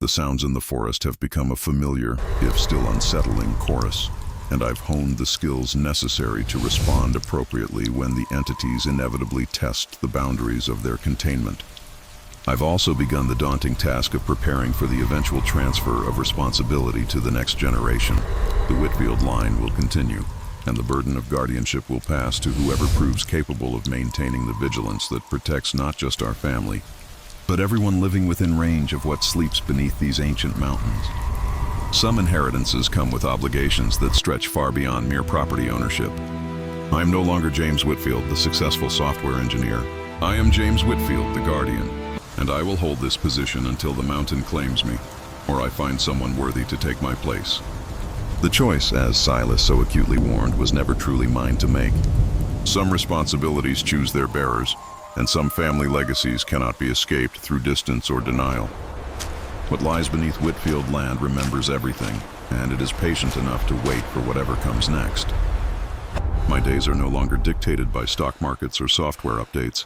The sounds in the forest have become a familiar, if still unsettling, chorus, and I've honed the skills necessary to respond appropriately when the entities inevitably test the boundaries of their containment. I've also begun the daunting task of preparing for the eventual transfer of responsibility to the next generation. The Whitfield line will continue, and the burden of guardianship will pass to whoever proves capable of maintaining the vigilance that protects not just our family, but everyone living within range of what sleeps beneath these ancient mountains. Some inheritances come with obligations that stretch far beyond mere property ownership. I am no longer James Whitfield, the successful software engineer. I am James Whitfield, the guardian, and I will hold this position until the mountain claims me, or I find someone worthy to take my place. The choice, as Silas so acutely warned, was never truly mine to make. Some responsibilities choose their bearers, and some family legacies cannot be escaped through distance or denial. What lies beneath Whitfield land remembers everything, and it is patient enough to wait for whatever comes next. My days are no longer dictated by stock markets or software updates,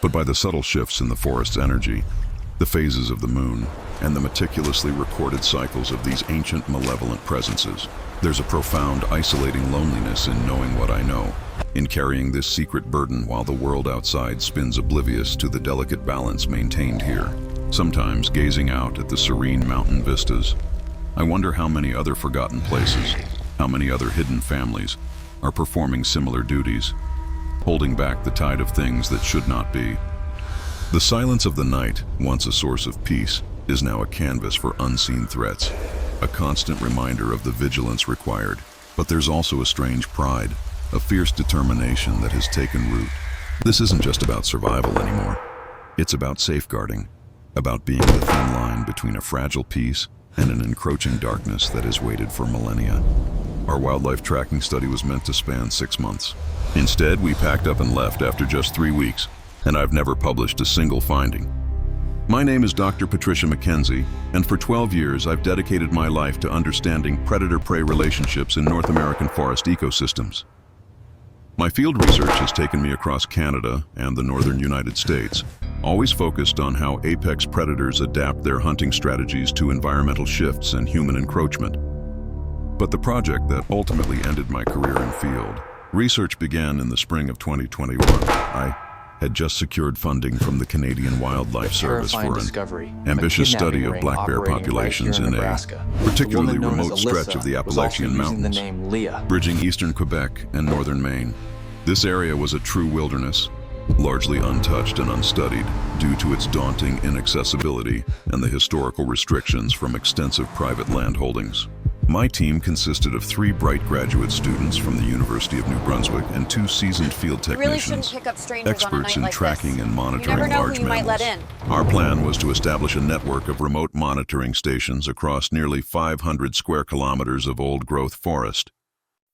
but by the subtle shifts in the forest's energy, the phases of the moon, and the meticulously recorded cycles of these ancient malevolent presences. There's a profound, isolating loneliness in knowing what I know, in carrying this secret burden while the world outside spins oblivious to the delicate balance maintained here. Sometimes, gazing out at the serene mountain vistas, I wonder how many other forgotten places, how many other hidden families, are performing similar duties, holding back the tide of things that should not be. The silence of the night, once a source of peace, is now a canvas for unseen threats, a constant reminder of the vigilance required. But there's also a strange pride, a fierce determination that has taken root. This isn't just about survival anymore. It's about safeguarding, about being the thin line between a fragile peace and an encroaching darkness that has waited for millennia. Our wildlife tracking study was meant to span 6 months. Instead, we packed up and left after just 3 weeks, and I've never published a single finding. My name is Dr. Patricia McKenzie, and for 12 years I've dedicated my life to understanding predator-prey relationships in North American forest ecosystems. My field research has taken me across Canada and the northern United States, always focused on how apex predators adapt their hunting strategies to environmental shifts and human encroachment. But the project that ultimately ended my career in field research began in the spring of 2021. I had just secured funding from the Canadian Wildlife Service for an ambitious study of black bear populations in a particularly remote stretch of the Appalachian Mountains, bridging eastern Quebec and northern Maine. This area was a true wilderness, largely untouched and unstudied due to its daunting inaccessibility and the historical restrictions from extensive private land holdings. My team consisted of 3 bright graduate students from the University of New Brunswick and 2 seasoned field technicians, experts in tracking and monitoring large mammals. Our plan was to establish a network of remote monitoring stations across nearly 500 square kilometers of old-growth forest,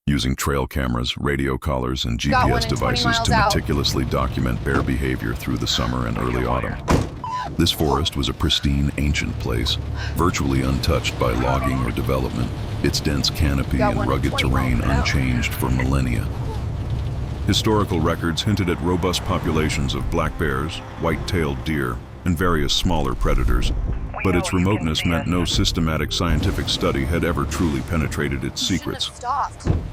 using trail cameras, radio collars, and GPS devices to meticulously document bear behavior through the summer and early autumn. This forest was a pristine, ancient place, virtually untouched by logging or development, its dense canopy and rugged terrain unchanged for millennia. Historical records hinted at robust populations of black bears, white-tailed deer, and various smaller predators, but its remoteness meant no systematic scientific study had ever truly penetrated its secrets.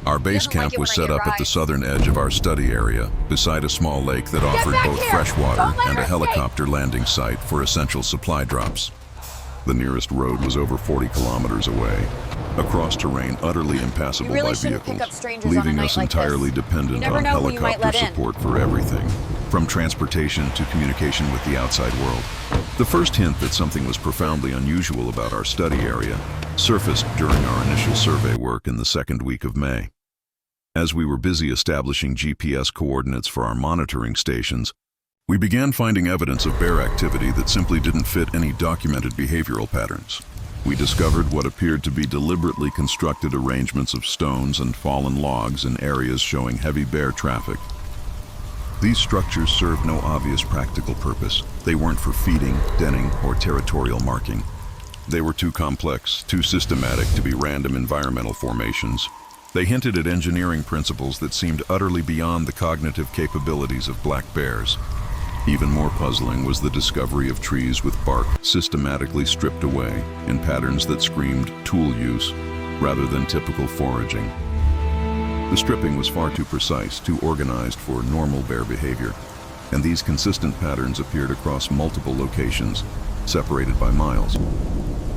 Our base camp was set up at the southern edge of our study area, beside a small lake that offered both fresh water and a helicopter landing site for essential supply drops. The nearest road was over 40 kilometers away, across terrain utterly impassable by vehicles, leaving us entirely dependent on helicopter support for everything, from transportation to communication with the outside world. The first hint that something was profoundly unusual about our study area surfaced during our initial survey work in the second week of May. As we were busy establishing GPS coordinates for our monitoring stations, we began finding evidence of bear activity that simply didn't fit any documented behavioral patterns. We discovered what appeared to be deliberately constructed arrangements of stones and fallen logs in areas showing heavy bear traffic. These structures served no obvious practical purpose. They weren't for feeding, denning, or territorial marking. They were too complex, too systematic to be random environmental formations. They hinted at engineering principles that seemed utterly beyond the cognitive capabilities of black bears. Even more puzzling was the discovery of trees with bark systematically stripped away in patterns that screamed tool use rather than typical foraging. The stripping was far too precise, too organized for normal bear behavior, and these consistent patterns appeared across multiple locations, separated by miles.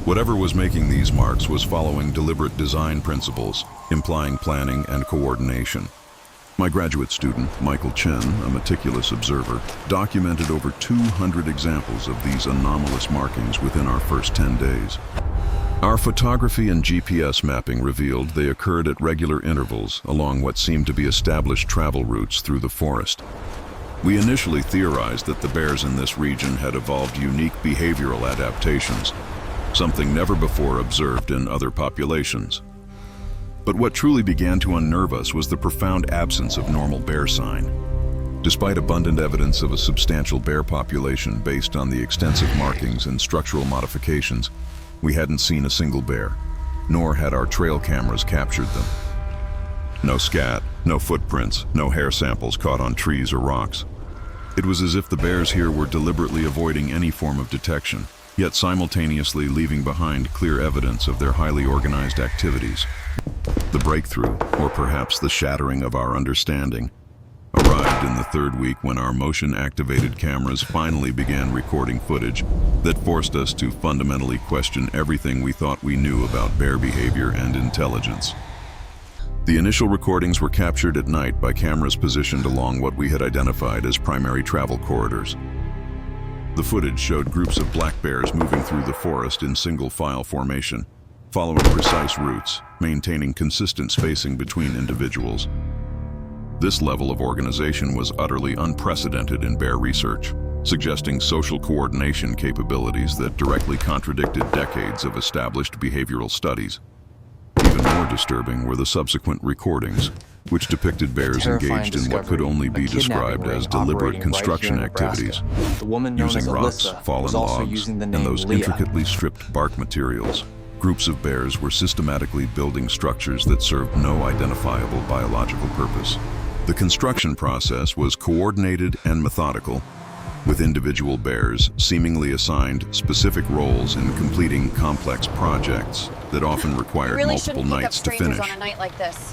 Whatever was making these marks was following deliberate design principles, implying planning and coordination. My graduate student, Michael Chen, a meticulous observer, documented over 200 examples of these anomalous markings within our first 10 days. Our photography and GPS mapping revealed they occurred at regular intervals along what seemed to be established travel routes through the forest. We initially theorized that the bears in this region had evolved unique behavioral adaptations, something never before observed in other populations. But what truly began to unnerve us was the profound absence of normal bear sign. Despite abundant evidence of a substantial bear population based on the extensive markings and structural modifications, we hadn't seen a single bear, nor had our trail cameras captured them. No scat, no footprints, no hair samples caught on trees or rocks. It was as if the bears here were deliberately avoiding any form of detection, yet simultaneously leaving behind clear evidence of their highly organized activities. The breakthrough, or perhaps the shattering of our understanding, arrived in the third week when our motion-activated cameras finally began recording footage that forced us to fundamentally question everything we thought we knew about bear behavior and intelligence. The initial recordings were captured at night by cameras positioned along what we had identified as primary travel corridors. The footage showed groups of black bears moving through the forest in single-file formation, following precise routes, maintaining consistent spacing between individuals. This level of organization was utterly unprecedented in bear research, suggesting social coordination capabilities that directly contradicted decades of established behavioral studies. Even more disturbing were the subsequent recordings, which depicted bears engaged in what could only be described as deliberate construction activities, using rocks, fallen logs, and those intricately stripped bark materials. Groups of bears were systematically building structures that served no identifiable biological purpose. The construction process was coordinated and methodical, with individual bears seemingly assigned specific roles in completing complex projects that often required multiple nights to finish.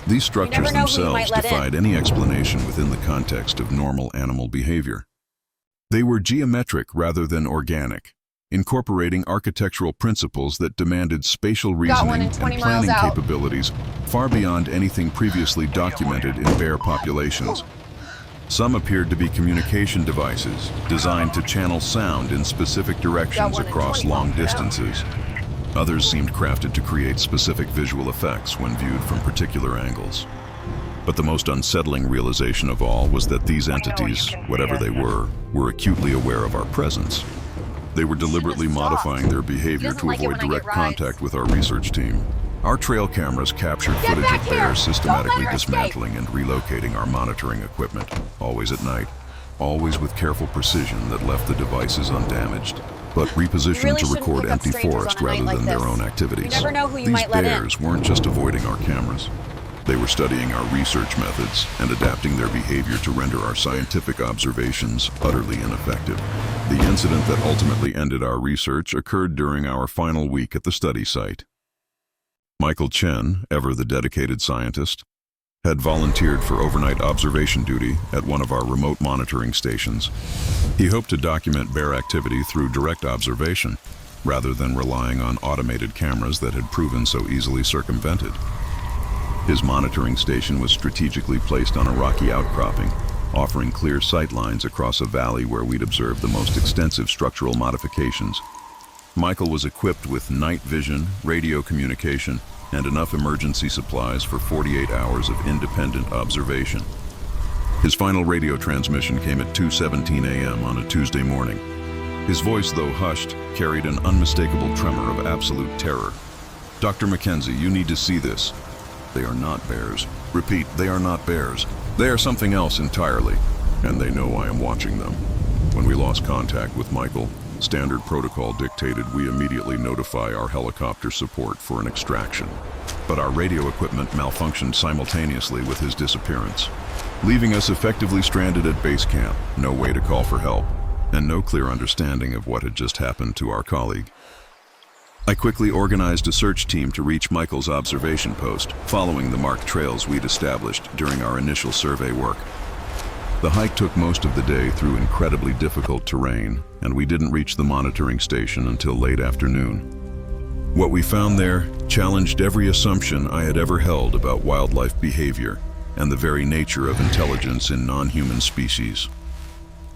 These structures themselves defied any explanation within the context of normal animal behavior. They were geometric rather than organic, incorporating architectural principles that demanded spatial reasoning and planning capabilities far beyond anything previously documented in bear populations. Some appeared to be communication devices designed to channel sound in specific directions across long distances. Others seemed crafted to create specific visual effects when viewed from particular angles. But the most unsettling realization of all was that these entities, whatever they were acutely aware of our presence. They were deliberately modifying their behavior to avoid direct contact with our research team. Our trail cameras captured footage of bears systematically dismantling and relocating our monitoring equipment, always at night, always with careful precision that left the devices undamaged, but repositioned to record empty forest rather than their own activities. These bears weren't just avoiding our cameras. They were studying our research methods and adapting their behavior to render our scientific observations utterly ineffective. The incident that ultimately ended our research occurred during our final week at the study site. Michael Chen, ever the dedicated scientist, had volunteered for overnight observation duty at one of our remote monitoring stations. He hoped to document bear activity through direct observation, rather than relying on automated cameras that had proven so easily circumvented. His monitoring station was strategically placed on a rocky outcropping, offering clear sight lines across a valley where we'd observed the most extensive structural modifications. Michael was equipped with night vision, radio communication, and enough emergency supplies for 48 hours of independent observation. His final radio transmission came at 2:17 a.m. on a Tuesday morning. His voice, though hushed, carried an unmistakable tremor of absolute terror. "Dr. Mackenzie, you need to see this. They are not bears. Repeat, they are not bears. They are something else entirely, and they know I am watching them." When we lost contact with Michael, Standard protocol dictated we immediately notify our helicopter support for an extraction. But our radio equipment malfunctioned simultaneously with his disappearance, leaving us effectively stranded at base camp, no way to call for help, and no clear understanding of what had just happened to our colleague. I quickly organized a search team to reach Michael's observation post, following the marked trails we'd established during our initial survey work. The hike took most of the day through incredibly difficult terrain, and we didn't reach the monitoring station until late afternoon. What we found there challenged every assumption I had ever held about wildlife behavior and the very nature of intelligence in non-human species.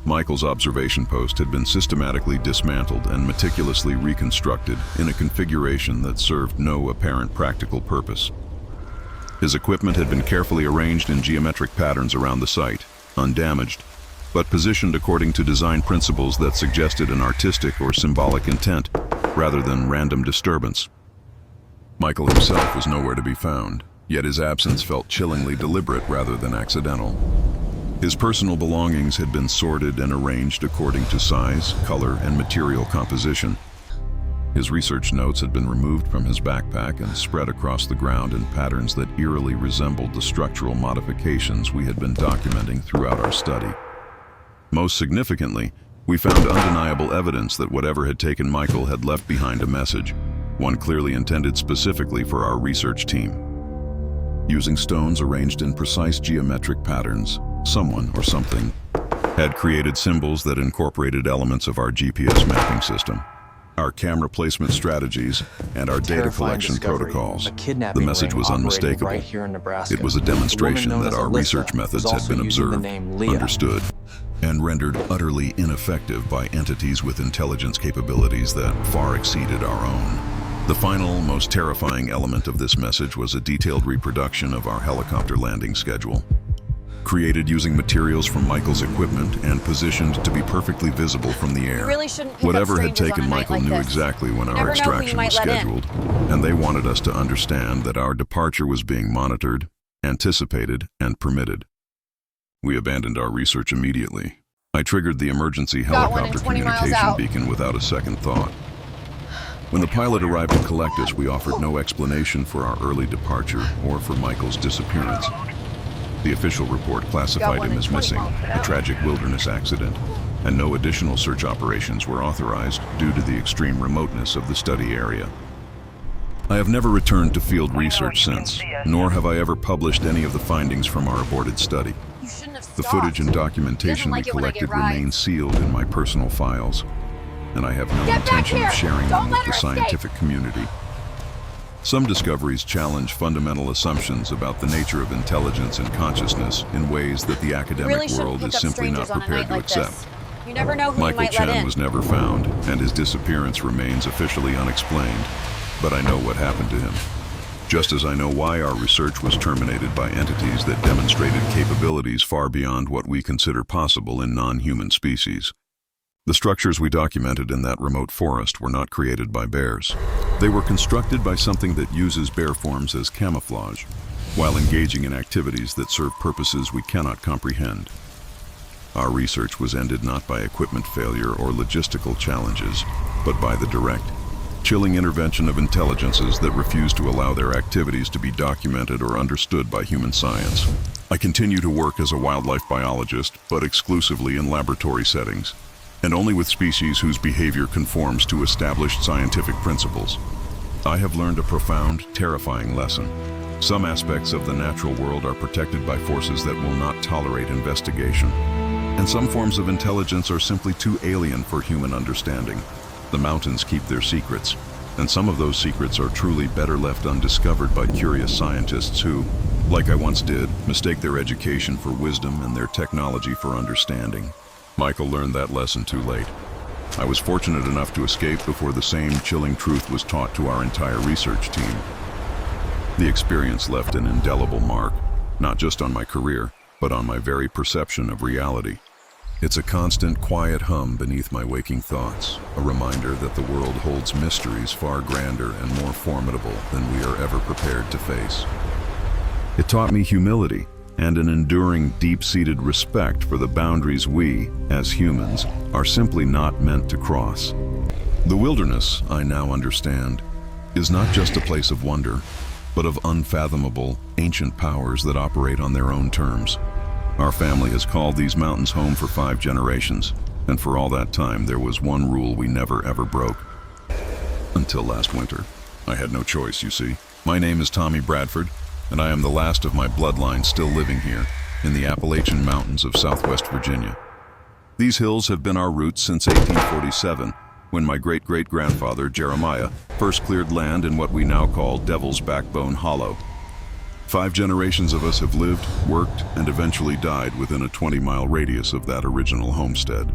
Michael's observation post had been systematically dismantled and meticulously reconstructed in a configuration that served no apparent practical purpose. His equipment had been carefully arranged in geometric patterns around the site, undamaged, but positioned according to design principles that suggested an artistic or symbolic intent rather than random disturbance. Michael himself was nowhere to be found, yet his absence felt chillingly deliberate rather than accidental. His personal belongings had been sorted and arranged according to size, color, and material composition. His research notes had been removed from his backpack and spread across the ground in patterns that eerily resembled the structural modifications we had been documenting throughout our study. Most significantly, we found undeniable evidence that whatever had taken Michael had left behind a message, one clearly intended specifically for our research team. Using stones arranged in precise geometric patterns, someone or something had created symbols that incorporated elements of our GPS mapping system, our camera placement strategies, and our data collection protocols. The message was unmistakable. It was a demonstration that our research methods had been observed, understood, and rendered utterly ineffective by entities with intelligence capabilities that far exceeded our own. The final, most terrifying element of this message was a detailed reproduction of our helicopter landing schedule. Created using materials from Michael's equipment and positioned to be perfectly visible from the air. Really shouldn't pick Whatever up had strangers taken on a night Michael like knew this. exactly when You our never know who you extraction might was let in. scheduled, and they wanted us to understand that our departure was being monitored, anticipated, and permitted. We abandoned our research immediately. I triggered the emergency Got one in helicopter 20 miles communication out. beacon without a second thought. When the pilot arrived to collect us, we offered no explanation for our early departure or for Michael's disappearance. The official report classified him as missing, a tragic wilderness accident, and no additional search operations were authorized due to the extreme remoteness of the study area. I have never returned to field research since, nor have I ever published any of the findings from our aborted study. You shouldn't have The stopped. footage and documentation He we doesn't like it when I get collected remain rides. sealed in my personal files, and I have no Get back intention here! of sharing Don't them let with the her escape! scientific community. Some discoveries challenge fundamental assumptions about the nature of intelligence and consciousness in ways that the academic Really shouldn't world pick is up simply not strangers on a prepared night to like accept. this. You never know who you Michael might let Chen in. was never found, and his disappearance remains officially unexplained, but I know what happened to him. Just as I know why our research was terminated by entities that demonstrated capabilities far beyond what we consider possible in non-human species. The structures we documented in that remote forest were not created by bears. They were constructed by something that uses bear forms as camouflage, while engaging in activities that serve purposes we cannot comprehend. Our research was ended not by equipment failure or logistical challenges, but by the direct, chilling intervention of intelligences that refuse to allow their activities to be documented or understood by human science. I continue to work as a wildlife biologist, but exclusively in laboratory settings, and only with species whose behavior conforms to established scientific principles. I have learned a profound, terrifying lesson. Some aspects of the natural world are protected by forces that will not tolerate investigation, and some forms of intelligence are simply too alien for human understanding. The mountains keep their secrets, and some of those secrets are truly better left undiscovered by curious scientists who, like I once did, mistake their education for wisdom and their technology for understanding. Michael learned that lesson too late. I was fortunate enough to escape before the same chilling truth was taught to our entire research team. The experience left an indelible mark, not just on my career, but on my very perception of reality. It's a constant, quiet hum beneath my waking thoughts, a reminder that the world holds mysteries far grander and more formidable than we are ever prepared to face. It taught me humility, and an enduring, deep-seated respect for the boundaries we, as humans, are simply not meant to cross. The wilderness, I now understand, is not just a place of wonder, but of unfathomable, ancient powers that operate on their own terms. Our family has called these mountains home for 5 generations, and for all that time there was one rule we never ever broke. Until last winter. I had no choice, you see. My name is Tommy Bradford, and I am the last of my bloodline still living here, in the Appalachian Mountains of Southwest Virginia. These hills have been our roots since 1847, when my great-great-grandfather, Jeremiah, first cleared land in what we now call Devil's Backbone Hollow. 5 generations of us have lived, worked, and eventually died within a 20-mile radius of that original homestead.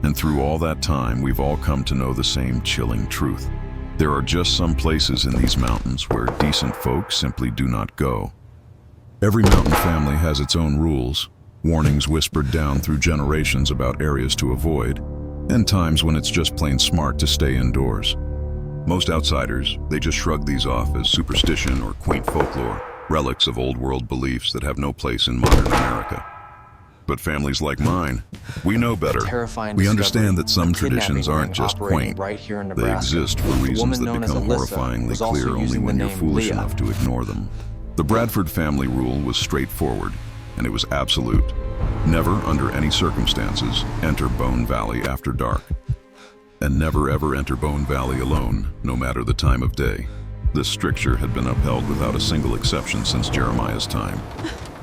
And through all that time, we've all come to know the same chilling truth. There are just some places in these mountains where decent folk simply do not go. Every mountain family has its own rules, warnings whispered down through generations about areas to avoid, and times when it's just plain smart to stay indoors. Most outsiders, they just shrug these off as superstition or quaint folklore, relics of old-world beliefs that have no place in modern America. But families like mine, we know better. We understand that some traditions aren't just quaint. They exist for reasons that become horrifyingly clear only when you're foolish enough to ignore them. The Bradford family rule was straightforward, and it was absolute. Never, under any circumstances, enter Bone Valley after dark. And never ever enter Bone Valley alone, no matter the time of day. This stricture had been upheld without a single exception since Jeremiah's time.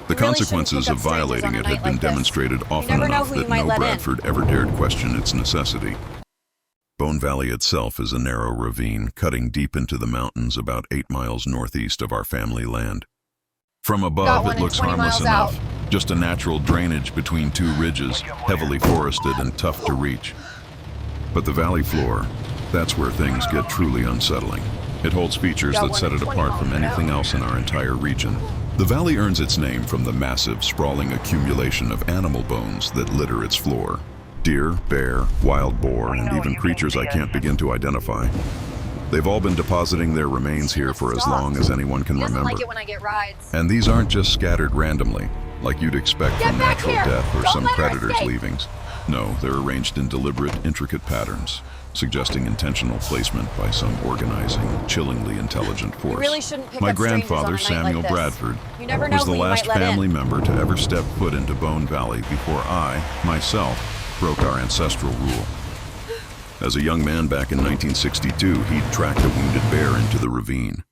The consequences of violating it had been demonstrated often enough that no Bradford ever dared question its necessity. Bone Valley itself is a narrow ravine cutting deep into the mountains about 8 miles northeast of our family land. From above, it looks harmless enough, just a natural drainage between 2 ridges, heavily forested and tough to reach. But the valley floor, that's where things get truly unsettling. It holds features that set it apart from anything else in our entire region. The valley earns its name from the massive, sprawling accumulation of animal bones that litter its floor. Deer, bear, wild boar, and even creatures I can't begin to identify. They've all been depositing their remains here for as long as anyone can remember. And these aren't just scattered randomly, like you'd expect from natural death or some predator's leavings. No, they're arranged in deliberate, intricate patterns, suggesting intentional placement by some organizing, chillingly intelligent force. My grandfather, Samuel Bradford, was the last family member to ever step foot into Bone Valley before I, myself, broke our ancestral rule. As a young man back in 1962, he'd tracked a wounded bear into the ravine.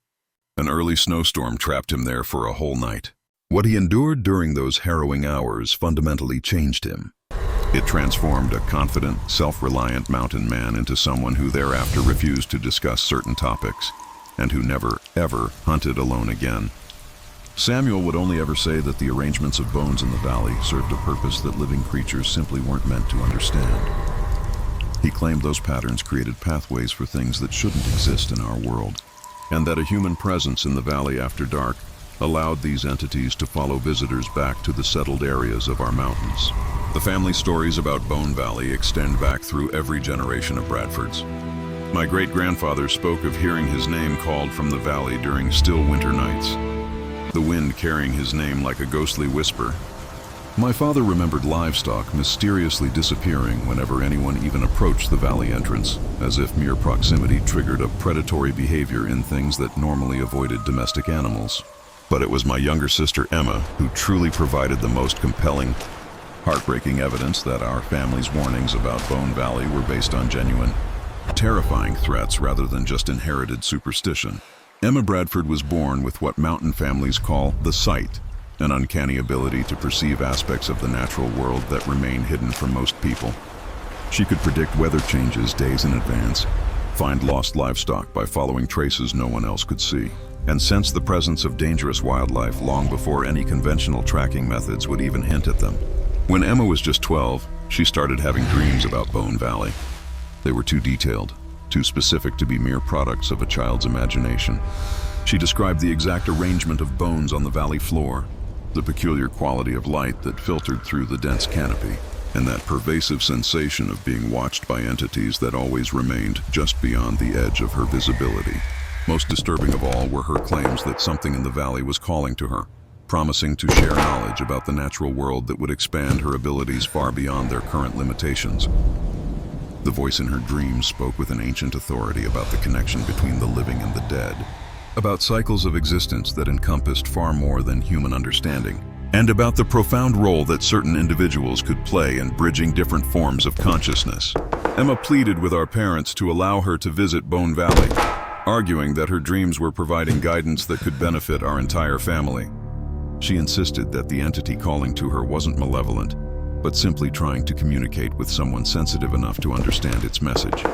An early snowstorm trapped him there for a whole night. What he endured during those harrowing hours fundamentally changed him. It transformed a confident, self-reliant mountain man into someone who thereafter refused to discuss certain topics, and who never, ever hunted alone again. Samuel would only ever say that the arrangements of bones in the valley served a purpose that living creatures simply weren't meant to understand. He claimed those patterns created pathways for things that shouldn't exist in our world, and that a human presence in the valley after dark allowed these entities to follow visitors back to the settled areas of our mountains. The family stories about Bone Valley extend back through every generation of Bradfords. My great-grandfather spoke of hearing his name called from the valley during still winter nights, the wind carrying his name like a ghostly whisper. My father remembered livestock mysteriously disappearing whenever anyone even approached the valley entrance, as if mere proximity triggered a predatory behavior in things that normally avoided domestic animals. But it was my younger sister Emma who truly provided the most compelling, heartbreaking evidence that our family's warnings about Bone Valley were based on genuine, terrifying threats rather than just inherited superstition. Emma Bradford was born with what mountain families call the sight, an uncanny ability to perceive aspects of the natural world that remain hidden from most people. She could predict weather changes days in advance, find lost livestock by following traces no one else could see, and sense the presence of dangerous wildlife long before any conventional tracking methods would even hint at them. When Emma was just 12, she started having dreams about Bone Valley. They were too detailed, too specific to be mere products of a child's imagination. She described the exact arrangement of bones on the valley floor, the peculiar quality of light that filtered through the dense canopy, and that pervasive sensation of being watched by entities that always remained just beyond the edge of her visibility. Most disturbing of all were her claims that something in the valley was calling to her, promising to share knowledge about the natural world that would expand her abilities far beyond their current limitations. The voice in her dreams spoke with an ancient authority about the connection between the living and the dead, about cycles of existence that encompassed far more than human understanding, and about the profound role that certain individuals could play in bridging different forms of consciousness. Emma pleaded with our parents to allow her to visit Bone Valley, arguing that her dreams were providing guidance that could benefit our entire family. She insisted that the entity calling to her wasn't malevolent, but simply trying to communicate with someone sensitive enough to understand its message.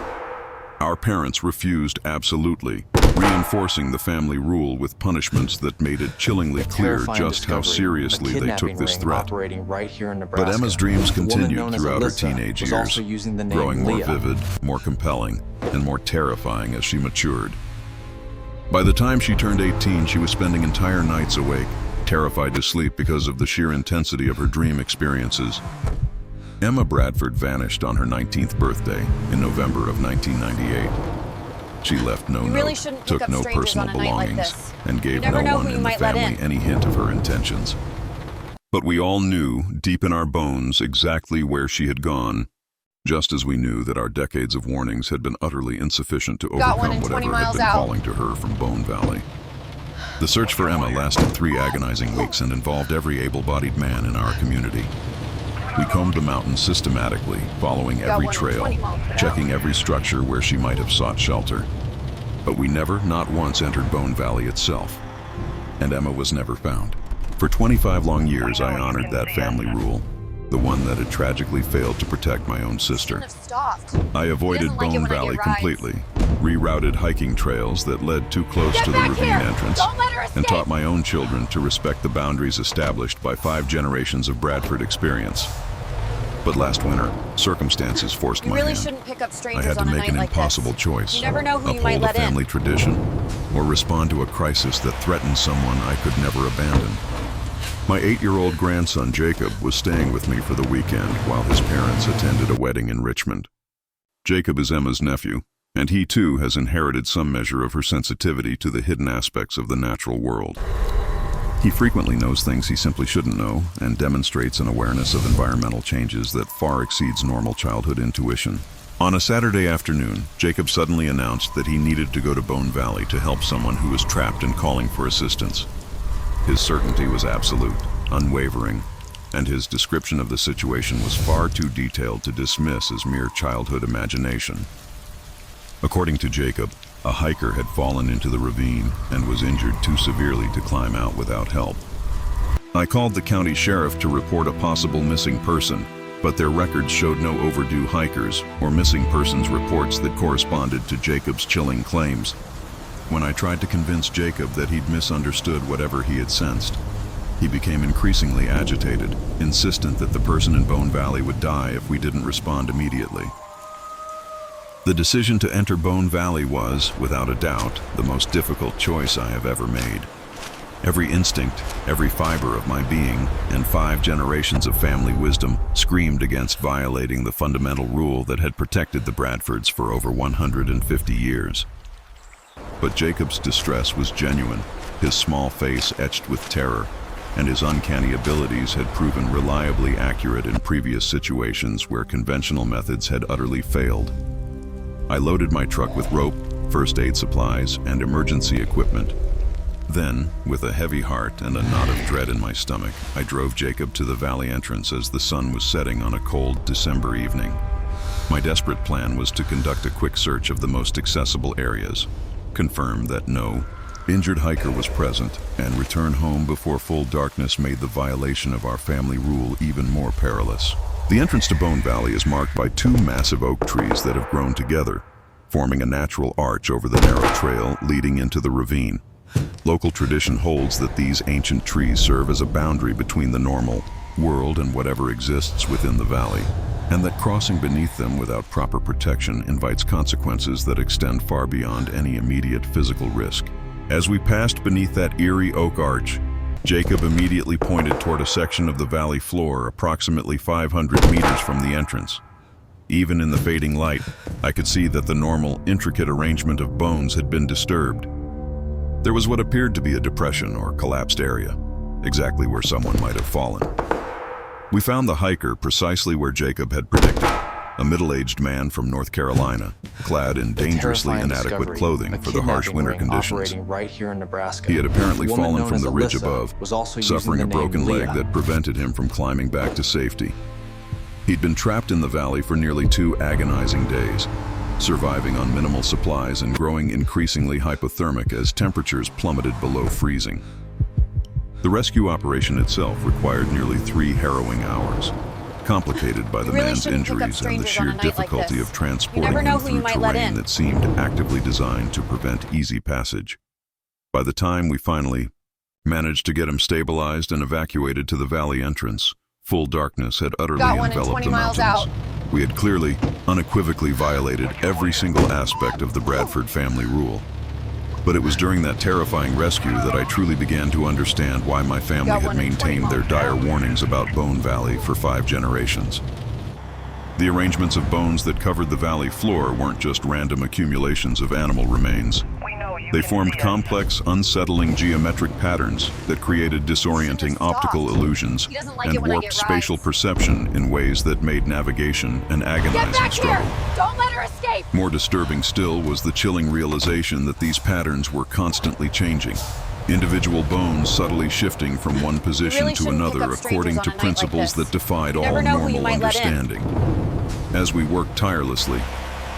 Our parents refused absolutely, reinforcing the family rule with punishments that made it chillingly clear just how seriously they took this threat. Right here in But Emma's dreams continued throughout her Alyssa teenage was years, also using the name growing more Leah. vivid, more compelling, and more terrifying as she matured. By the time she turned 18, she was spending entire nights awake, terrified to sleep because of the sheer intensity of her dream experiences. Emma Bradford vanished on her 19th birthday in November of 1998. She left no really note, shouldn't pick took up no strangers personal on a night like belongings, this. and gave You no never know one who you in the might let family in. any hint of her intentions. But we all knew, deep in our bones, exactly where she had gone, just as we knew that our decades of warnings had been utterly insufficient to Got one overcome in 20 whatever had miles been out. calling to her from Bone Valley. The search for Emma lasted 3 agonizing weeks and involved every able-bodied man in our community. We combed the mountains systematically, following every trail, checking every structure where she might have sought shelter. But we never, not once, entered Bone Valley itself, and Emma was never found. For 25 long years, I honored that family rule, the one that had tragically failed to protect my own sister. Shouldn't have stopped. I avoided He doesn't like it Bone when I Valley get rides. completely, rerouted hiking trails that led too close Get to the back ravine here! entrance, Don't let her and escape! taught my own children to respect the boundaries established by 5 generations of Bradford experience. But last winter, circumstances forced You my really hand. shouldn't pick up I strangers had to on a make night an like impossible this. choice. You never know who you might Uphold a let in. family tradition, or respond to a crisis that threatened someone I could never abandon. My 8-year-old grandson, Jacob, was staying with me for the weekend while his parents attended a wedding in Richmond. Jacob is Emma's nephew, and he too has inherited some measure of her sensitivity to the hidden aspects of the natural world. He frequently knows things he simply shouldn't know and demonstrates an awareness of environmental changes that far exceeds normal childhood intuition. On a Saturday afternoon, Jacob suddenly announced that he needed to go to Bone Valley to help someone who was trapped and calling for assistance. His certainty was absolute, unwavering, and his description of the situation was far too detailed to dismiss as mere childhood imagination. According to Jacob, a hiker had fallen into the ravine and was injured too severely to climb out without help. I called the county sheriff to report a possible missing person, but their records showed no overdue hikers or missing persons reports that corresponded to Jacob's chilling claims. When I tried to convince Jacob that he'd misunderstood whatever he had sensed, he became increasingly agitated, insistent that the person in Bone Valley would die if we didn't respond immediately. The decision to enter Bone Valley was, without a doubt, the most difficult choice I have ever made. Every instinct, every fiber of my being, and 5 generations of family wisdom screamed against violating the fundamental rule that had protected the Bradfords for over 150 years. But Jacob's distress was genuine, his small face etched with terror, and his uncanny abilities had proven reliably accurate in previous situations where conventional methods had utterly failed. I loaded my truck with rope, first aid supplies, and emergency equipment. Then, with a heavy heart and a knot of dread in my stomach, I drove Jacob to the valley entrance as the sun was setting on a cold December evening. My desperate plan was to conduct a quick search of the most accessible areas, confirm that no injured hiker was present, and return home before full darkness made the violation of our family rule even more perilous. The entrance to Bone Valley is marked by 2 massive oak trees that have grown together, forming a natural arch over the narrow trail leading into the ravine. Local tradition holds that these ancient trees serve as a boundary between the normal world and whatever exists within the valley, and that crossing beneath them without proper protection invites consequences that extend far beyond any immediate physical risk. As we passed beneath that eerie oak arch, Jacob immediately pointed toward a section of the valley floor approximately 500 meters from the entrance. Even in the fading light, I could see that the normal, intricate arrangement of bones had been disturbed. There was what appeared to be a depression or collapsed area, exactly where someone might have fallen. We found the hiker precisely where Jacob had predicted, a middle-aged man from North Carolina, clad in dangerously inadequate clothing for the harsh winter conditions. Right here in Nebraska. He had apparently The woman fallen known from as the ridge Alyssa above, was also using suffering the a broken name leg Leah. that prevented him from climbing back to safety. He'd been trapped in the valley for nearly 2 agonizing days, surviving on minimal supplies and growing increasingly hypothermic as temperatures plummeted below freezing. The rescue operation itself required nearly 3 harrowing hours, complicated by the really man's shouldn't pick up injuries and the strangers on a sheer night like difficulty this. of transporting You never know him who through you might let terrain in. that seemed actively designed to prevent easy passage. By the time we finally managed to get him stabilized and evacuated to the valley entrance, full darkness had utterly Got one in enveloped 20 the miles mountains. out. We had clearly, unequivocally violated every single aspect of the Bradford family rule. But it was during that terrifying rescue that I truly began to understand why my family Got had one in 20 maintained their miles dire out. warnings about Bone Valley for 5 generations. The arrangements of bones that covered the valley floor weren't just random accumulations of animal remains. They formed complex, unsettling geometric patterns that created disorienting optical illusions He doesn't like and it when I warped get spatial rides. perception in ways that made navigation an Get agonizing back struggle. here! Don't let her escape! More disturbing still was the chilling realization that these patterns were constantly changing. Individual bones subtly shifting from one position really to shouldn't pick another up according strangers to on a night like principles this. that defied You all never know who you normal might let in. understanding. As we worked tirelessly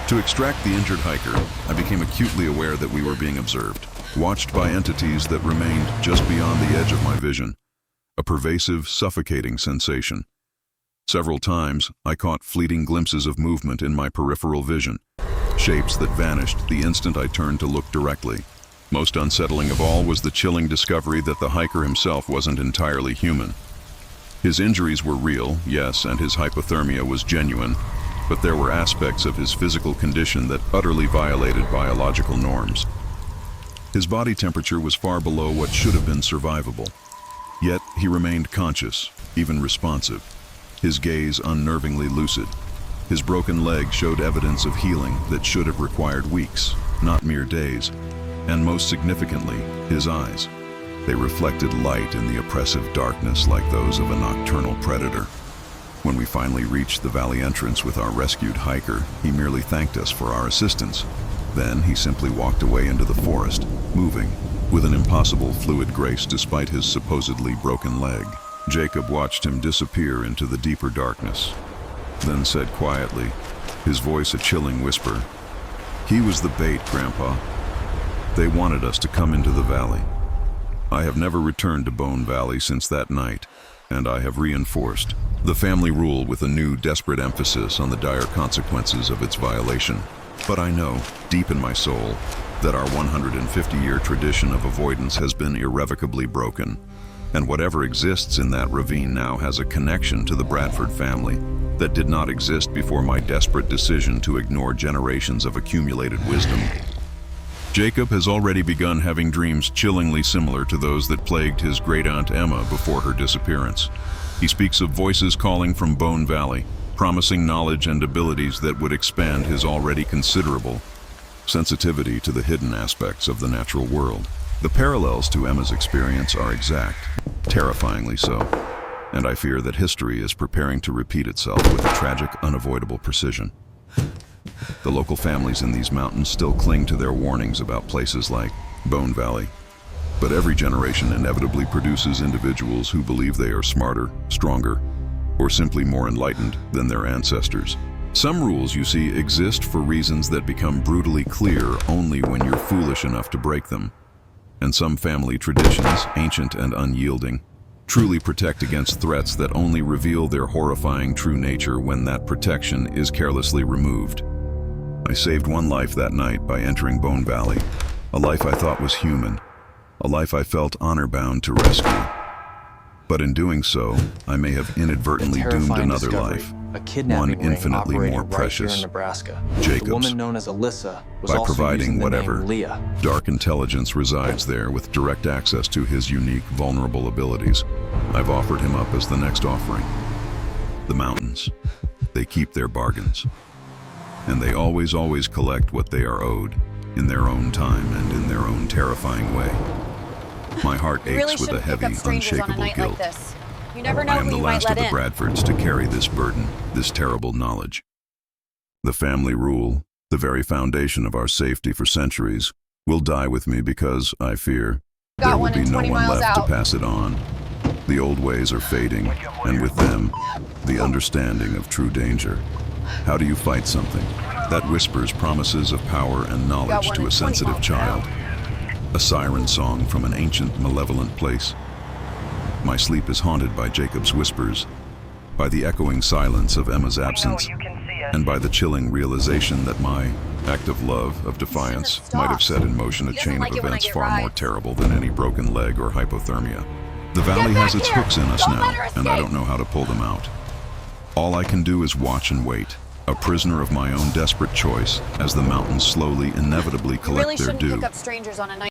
to extract the injured hiker, I became acutely aware that we were being observed, watched by entities that remained just beyond the edge of my vision, a pervasive, suffocating sensation. Several times, I caught fleeting glimpses of movement in my peripheral vision, shapes that vanished the instant I turned to look directly. Most unsettling of all was the chilling discovery that the hiker himself wasn't entirely human. His injuries were real, yes, and his hypothermia was genuine, but there were aspects of his physical condition that utterly violated biological norms. His body temperature was far below what should have been survivable. Yet he remained conscious, even responsive, his gaze unnervingly lucid. His broken leg showed evidence of healing that should have required weeks, not mere days. And most significantly, his eyes. They reflected light in the oppressive darkness like those of a nocturnal predator. When we finally reached the valley entrance with our rescued hiker, he merely thanked us for our assistance. Then he simply walked away into the forest, moving, with an impossible fluid grace despite his supposedly broken leg. Jacob watched him disappear into the deeper darkness, then said quietly, his voice a chilling whisper, "He was the bait, Grandpa. They wanted us to come into the valley." I have never returned to Bone Valley since that night, and I have reinforced the family rule with a new, desperate emphasis on the dire consequences of its violation. But I know, deep in my soul, that our 150-year tradition of avoidance has been irrevocably broken, and whatever exists in that ravine now has a connection to the Bradford family that did not exist before my desperate decision to ignore generations of accumulated wisdom. Jacob has already begun having dreams chillingly similar to those that plagued his great-aunt Emma before her disappearance. He speaks of voices calling from Bone Valley, promising knowledge and abilities that would expand his already considerable sensitivity to the hidden aspects of the natural world. The parallels to Emma's experience are exact, terrifyingly so, and I fear that history is preparing to repeat itself with a tragic, unavoidable precision. The local families in these mountains still cling to their warnings about places like Bone Valley, but every generation inevitably produces individuals who believe they are smarter, stronger, or simply more enlightened than their ancestors. Some rules, you see, exist for reasons that become brutally clear only when you're foolish enough to break them. And some family traditions, ancient and unyielding, truly protect against threats that only reveal their horrifying true nature when that protection is carelessly removed. I saved one life that night by entering Bone Valley, a life I thought was human, a life I felt honor-bound to rescue. But in doing so, I may have inadvertently doomed another life, one infinitely more precious, Jacob's. The woman known as Alyssa was by also providing using the whatever name Leah. dark intelligence resides there with direct access to his unique, vulnerable abilities. I've offered him up as the next offering. The mountains. They keep their bargains. And they always collect what they are owed, in their own time and in their own terrifying way. My heart You really aches with a shouldn't pick heavy, up strangers on a unshakable night guilt. like this. You never know I am who the you might last of let the in. Bradfords to carry this burden, this terrible knowledge. The family rule, the very foundation of our safety for centuries, will die with me because, I fear, Got there will one be in no 20 one miles left out. to pass it on. The old ways are fading, and with them, the understanding of true danger. How do you fight something that whispers promises of power and knowledge one to in a 20 sensitive miles child? A siren song from an ancient, malevolent place. My sleep is haunted by Jacob's whispers, by the echoing silence of Emma's absence, and by the chilling realization that my act of love, of defiance, might have set in motion a He doesn't chain like of it when I events get far more rides. terrible than any broken leg or hypothermia. The valley back has its here! hooks in us Don't now, let her and I escape! don't know how to pull them out. All I can do is watch and wait, a prisoner of my own desperate choice, as the mountains slowly, inevitably You collect really their shouldn't due. pick up strangers on a night